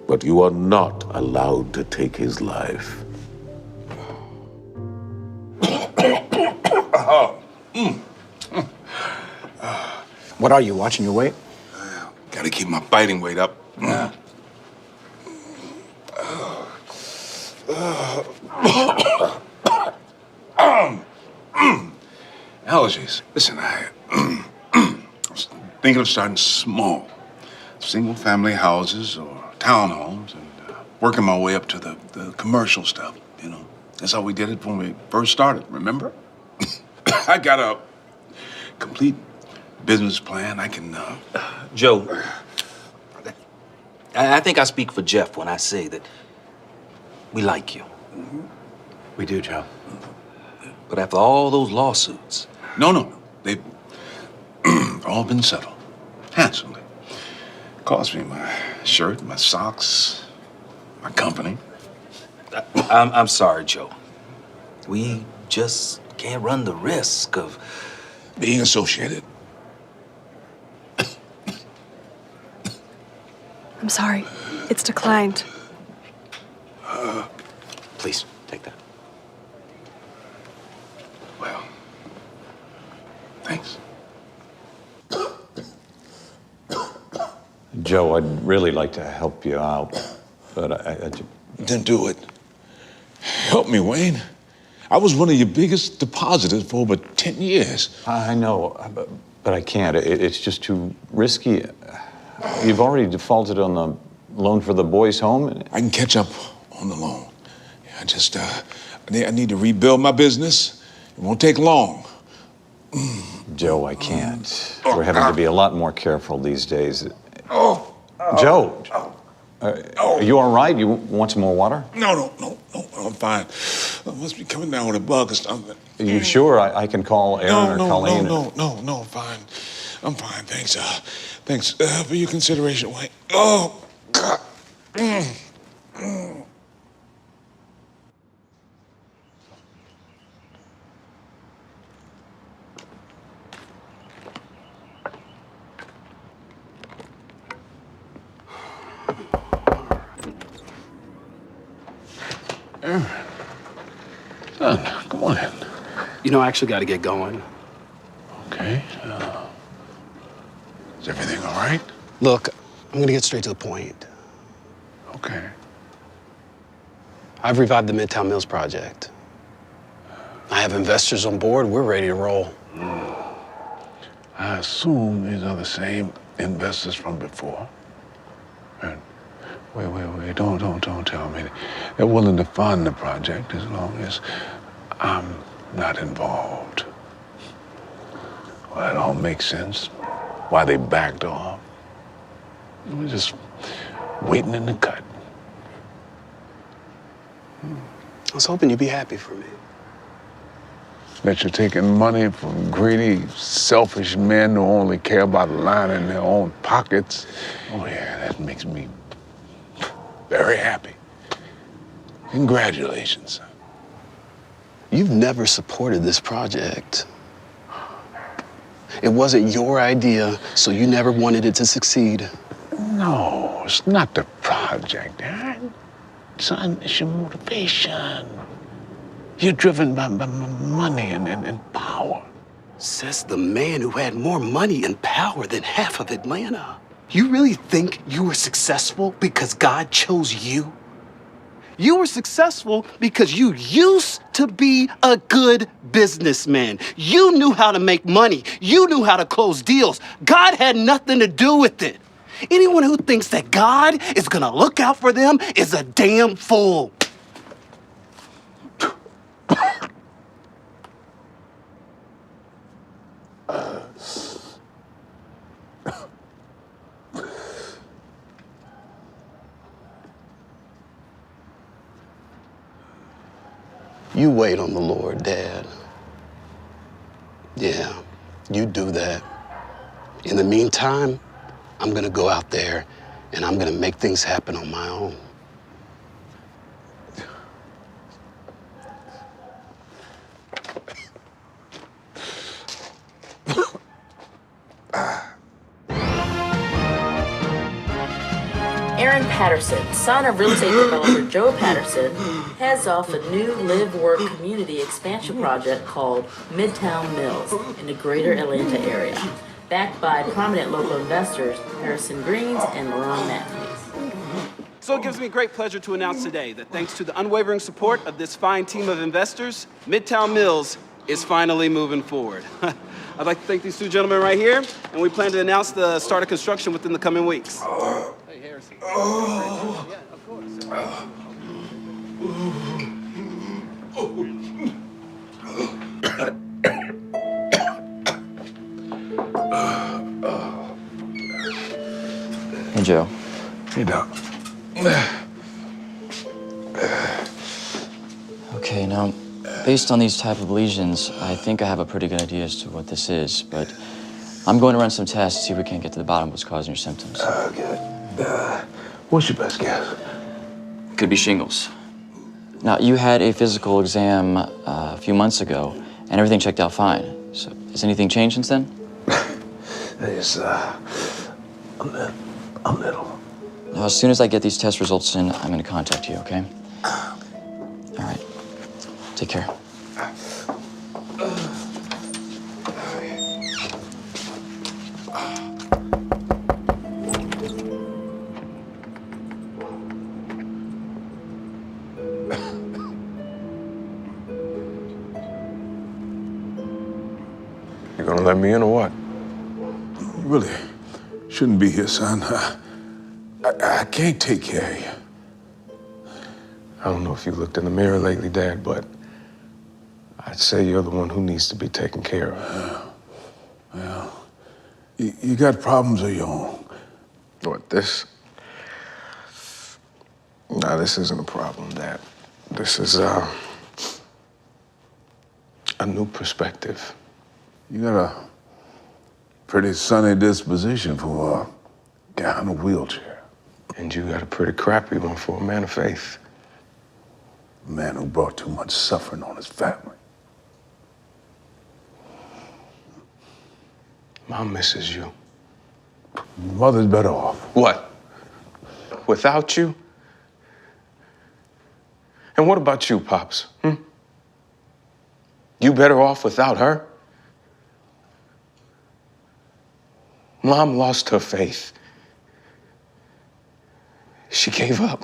But you are not allowed to take his life. What are you, watching your weight? Gotta keep my fighting weight up. Allergies. Listen, I was thinking of starting small. Single-family houses or townhomes and working my way up to the commercial stuff, you know. That's how we did it when we first started, remember? I got a complete business plan. I can, Joe, I think I speak for Jeff when I say that we like you. We do, Joe. But after all those lawsuits... No. They've all been settled. Handsomely. Cost me my shirt, my socks, my company. I'm sorry, Joe. We just can't run the risk of... being associated. I'm sorry. It's declined. Please, take that. Well, thanks. Joe, I'd really like to help you out, but I Then do it. Help me, Wayne. I was one of your biggest depositors for over 10 years. I know, but I can't. It's just too risky. You've already defaulted on the loan for the boys' home. I can catch up on the loan. I just, I need to rebuild my business. It won't take long. Joe, I can't. We're having to be a lot more careful these days. Joe, are you all right? You want some more water? No, I'm fine. I must be coming down with a bug or something. Are you sure? I can call Aaron or Colleen? No, I'm fine. I'm fine, thanks. Thanks for your consideration, Wayne. Oh, God. Aaron. Son, come on in. You know, I actually got to get going. Okay. Is everything all right? Look, I'm going to get straight to the point. Okay. I've revived the Midtown Mills project. I have investors on board. We're ready to roll. I assume these are the same investors from before. And wait, don't tell me. They're willing to fund the project as long as I'm not involved. Well, that all makes sense. Why they backed off. We're just waiting in the cut. I was hoping you'd be happy for me. That you're taking money from greedy, selfish men who only care about lining their own pockets. Oh yeah, that makes me very happy. Congratulations. You've never supported this project. It wasn't your idea, so you never wanted it to succeed. No, it's not the project, Aaron. Son, it's your motivation. You're driven by money and power. Says the man who had more money and power than half of Atlanta. You really think you were successful because God chose you? You were successful because you used to be a good businessman. You knew how to make money. You knew how to close deals. God had nothing to do with it. Anyone who thinks that God is gonna look out for them is a damn fool. You wait on the Lord, Dad. Yeah, you do that. In the meantime, I'm gonna go out there And I'm gonna make things happen on my own. Aaron Patterson, son of real estate developer Joe Patterson, heads off a new live-work community expansion project called Midtown Mills in the greater Atlanta area, backed by prominent local investors Harrison Greens and Laurent Matthews. So it gives me great pleasure to announce today that thanks to the unwavering support of this fine team of investors, Midtown Mills is finally moving forward. I'd like to thank these two gentlemen right here, and we plan to announce the start of construction within the coming weeks. Hey, Harrison. Yeah, of course. Hey, Joe. Hey, Doc. Okay, now, based on these type of lesions, I think I have a pretty good idea as to what this is, but I'm going to run some tests to see if we can't get to the bottom of what's causing your symptoms. Good. What's your best guess? Could be shingles. Now, you had a physical exam a few months ago, and everything checked out fine. So, has anything changed since then? It's, a little. Now, as soon as I get these test results in, I'm going to contact you, okay? All right. Take care. You gonna let me in or what? You really shouldn't be here, son. I can't take care of you. I don't know if you looked in the mirror lately, Dad, but I'd say you're the one who needs to be taken care of. Well, you got problems of your own. What, this? No, this isn't a problem, Dad. This is, a new perspective. You got a pretty sunny disposition for a guy in a wheelchair. And you got a pretty crappy one for a man of faith. A man who brought too much suffering on his family. Mom misses you. Mother's better off. What? Without you? And what about you, Pops? You better off without her? Mom lost her faith. She gave up.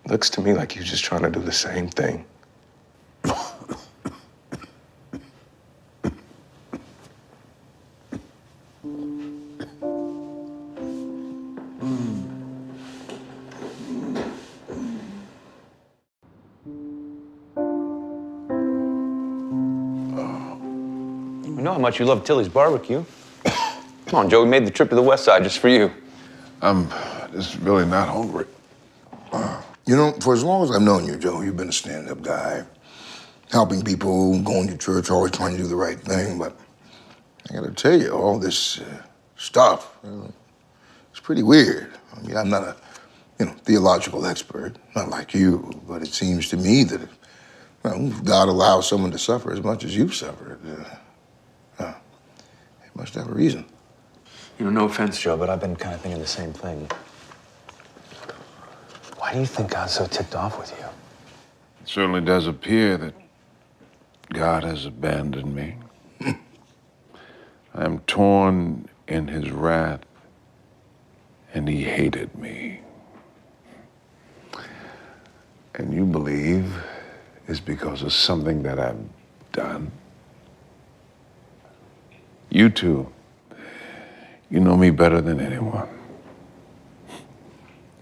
Looks to me like you're just trying to do the same thing. I know how much you love Tilly's barbecue. Come on, Joe, we made the trip to the West Side just for you. I'm just really not hungry. You know, for as long as I've known you, Joe, you've been a stand-up guy, helping people, going to church, always trying to do the right thing. But I gotta tell you, all this stuff, it's pretty weird. I mean, I'm not a, theological expert, not like you, but it seems to me that if God allows someone to suffer as much as you've suffered, it must have a reason. You know, no offense, Joe, but I've been kind of thinking the same thing. Why do you think God's so ticked off with you? It certainly does appear that God has abandoned me. I am torn in his wrath, and he hated me. And you believe it's because of something that I've done? You two, you know me better than anyone.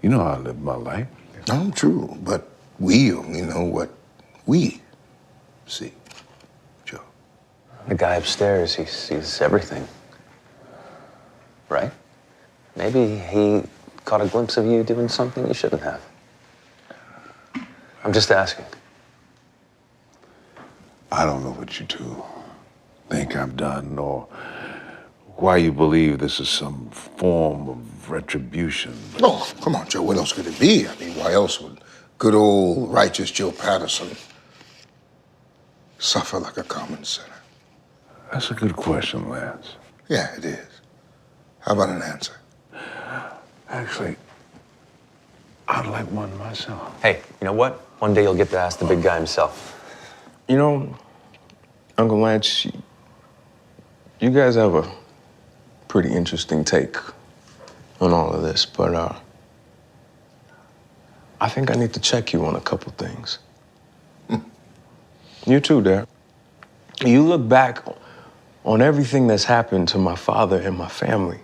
You know how I live my life. No, true, but we only know what we see, Joe. The guy upstairs, he sees everything. Right? Maybe he caught a glimpse of you doing something you shouldn't have. I'm just asking. I don't know what you two think I've done, nor why you believe this is some form of retribution. Oh, come on, Joe. What else could it be? I mean, why else would good old righteous Joe Patterson suffer like a common sinner? That's a good question, Lance. Yeah, it is. How about an answer? Actually, I'd like one myself. Hey, you know what? One day you'll get to ask the big guy himself. You know, Uncle Lance, you guys have a pretty interesting take on all of this, but I think I need to check you on a couple things. You too, Dad. You look back on everything that's happened to my father and my family,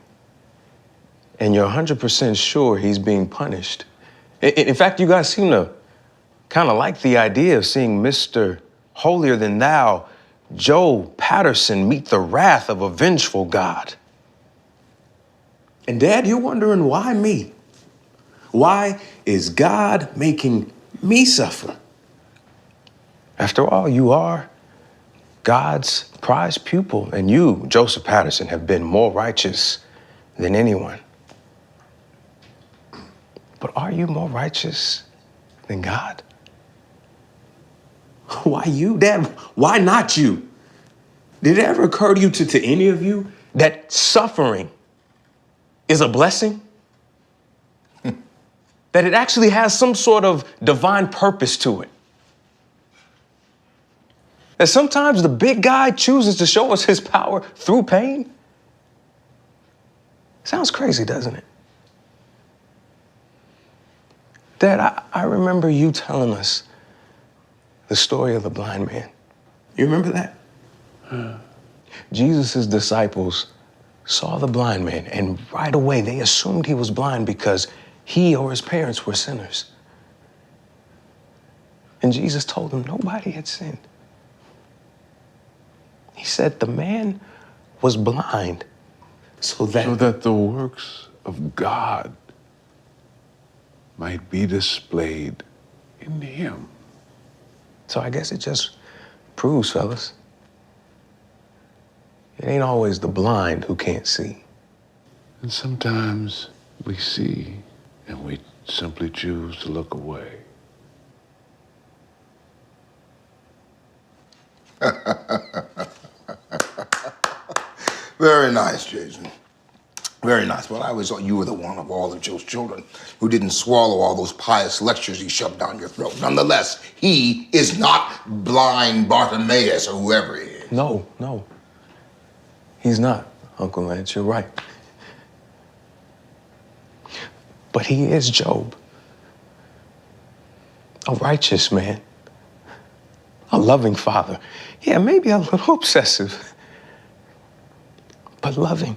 and you're 100% sure he's being punished. In fact, you guys seem to kind of like the idea of seeing Mr. Holier Than Thou, Joe Patterson, meet the wrath of a vengeful God. And Dad, you're wondering why me? Why is God making me suffer? After all, you are God's prized pupil, and you, Joseph Patterson, have been more righteous than anyone. But are you more righteous than God? Why you, Dad? Why not you? Did it ever occur to you, to any of you, that suffering is a blessing? That it actually has some sort of divine purpose to it? That sometimes the big guy chooses to show us his power through pain? Sounds crazy, doesn't it? Dad, I remember you telling us the story of the blind man. You remember that? Jesus' disciples saw the blind man, and right away they assumed he was blind because he or his parents were sinners. And Jesus told them nobody had sinned. He said the man was blind so that the works of God might be displayed in him. So I guess it just proves, fellas, it ain't always the blind who can't see. And sometimes we see and we simply choose to look away. Very nice, Jason. Very nice. Well, I always thought you were the one of all of Joe's children who didn't swallow all those pious lectures he shoved down your throat. Nonetheless, he is not blind Bartimaeus or whoever he is. No. He's not, Uncle Lance. You're right. But he is Job. A righteous man. A loving father. Yeah, maybe a little obsessive, but loving.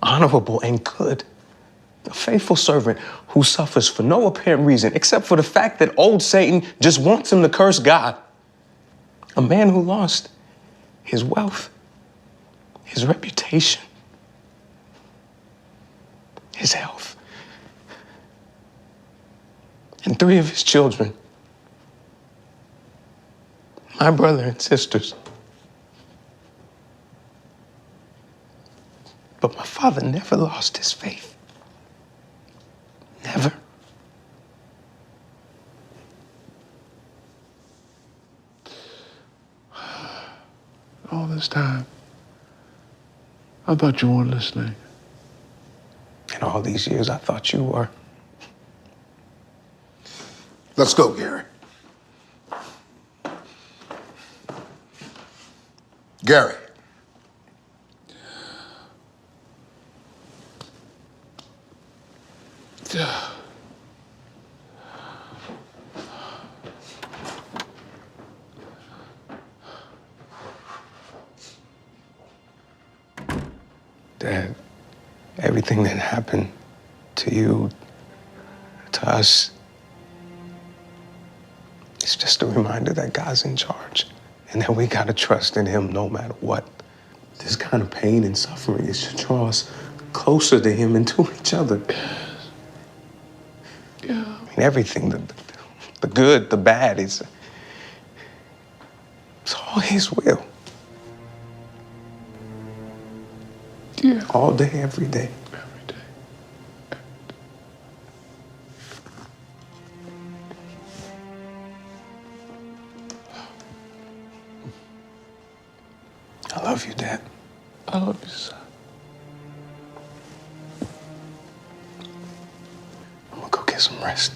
Honorable and good. A faithful servant who suffers for no apparent reason except for the fact that old Satan just wants him to curse God. A man who lost his wealth, his reputation, his health, and 3 of his children, my brother and sisters. But my father never lost his faith. Never. All this time, I thought you weren't listening. And all these years, I thought you were. Let's go, Gary. Gary. Dad, everything that happened to you, to us, it's just a reminder that God's in charge and that we gotta trust in him no matter what. This kind of pain and suffering is to draw us closer to him and to each other. Yeah. I mean, everything, the good, the bad, it's all his will. all day, every day. I love you, Dad. I love you, son. I'm gonna go get some rest.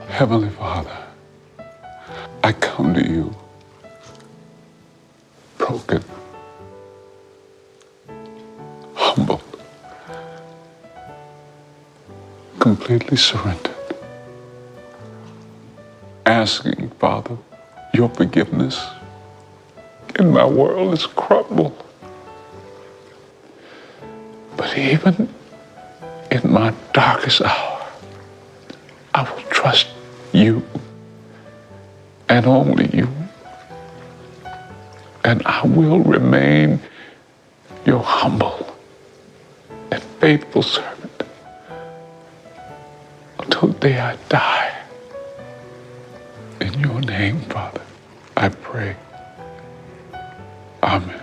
Heavenly Father, I come to you broken, humbled, completely surrendered, asking, Father, your forgiveness. And my world is crumbled. But even in my darkest hour, I will trust you and only you. And I will remain your humble and faithful servant until the day I die. In your name, Father, I pray. Amen.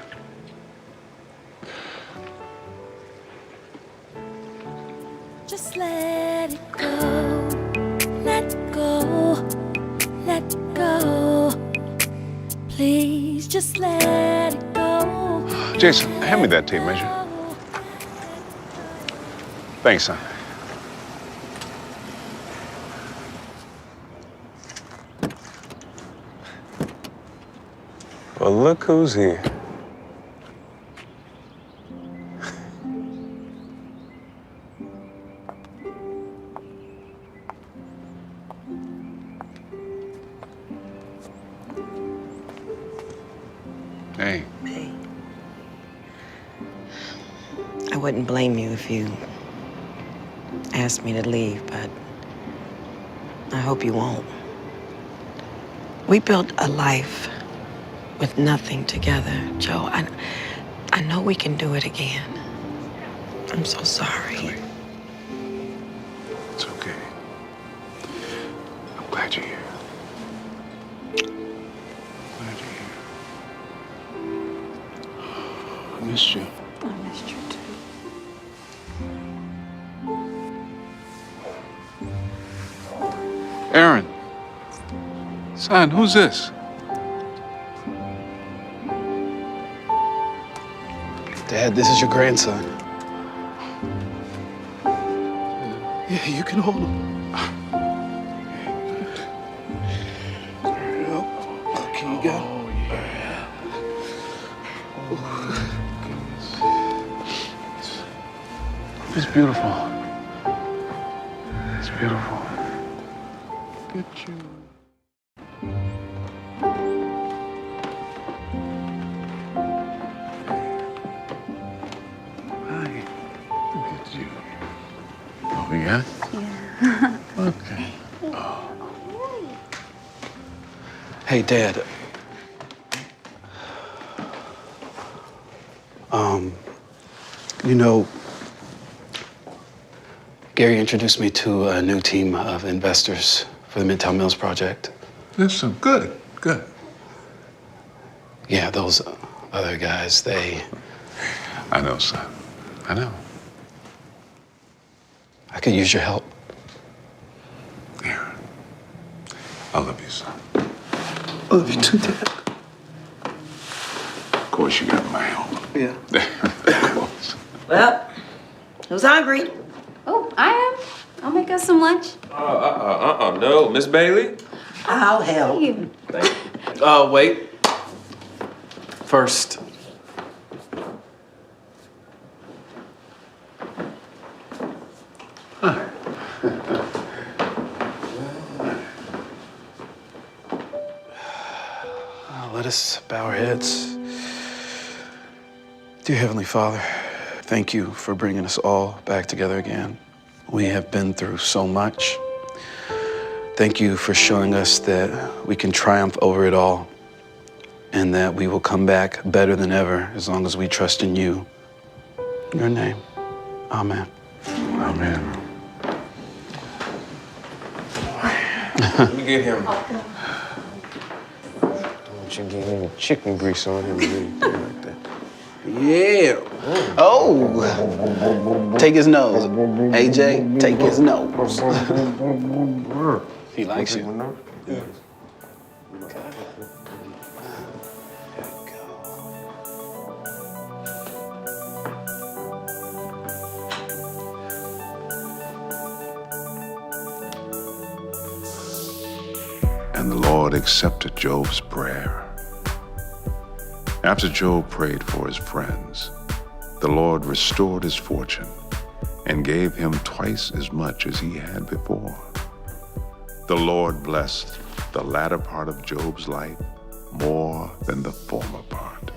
Just let it go, let go, let go. Please just let it go. Jason, hand me that tape measure. Thanks, son. Well, look who's here. Hey. Hey. I wouldn't blame you if you asked me to leave, but I hope you won't. We built a life with nothing together, Joe. I know we can do it again. I'm so sorry. It's okay. I'm glad you're here. Glad you're here. I missed you. I missed you too. Aaron. Son, who's this? Dad, this is your grandson. Yeah, you can hold him. There you go. Okay, you got him. It's beautiful. It's beautiful. Look at you. Hi. Look at you. Oh, yeah? Yeah. Okay. Hey, Dad. You know, Gary introduced me to a new team of investors for the Midtown Mills project. Listen, good, good. Yeah, those other guys, they... I know, son. I know. I could use your help. Aaron, I love you, son. I love you too, Dad. Of course, you got my help. Yeah. Of course. Well, who's hungry? Oh, I am. I'll make us some lunch. No, Miss Bailey. I'll help. Wait. First. Let us bow our heads. Dear Heavenly Father, thank you for bringing us all back together again. We have been through so much. Thank you for showing us that we can triumph over it all. and that we will come back better than ever as long as we trust in you. In your name, amen. Amen. Let me get him. Don't you get any chicken grease on him or anything like that. Yeah. Oh. Take his nose. AJ, take his nose. He likes you. And the Lord accepted Job's prayer. After Job prayed for his friends, the Lord restored his fortune and gave him twice as much as he had before. The Lord blessed the latter part of Job's life more than the former part.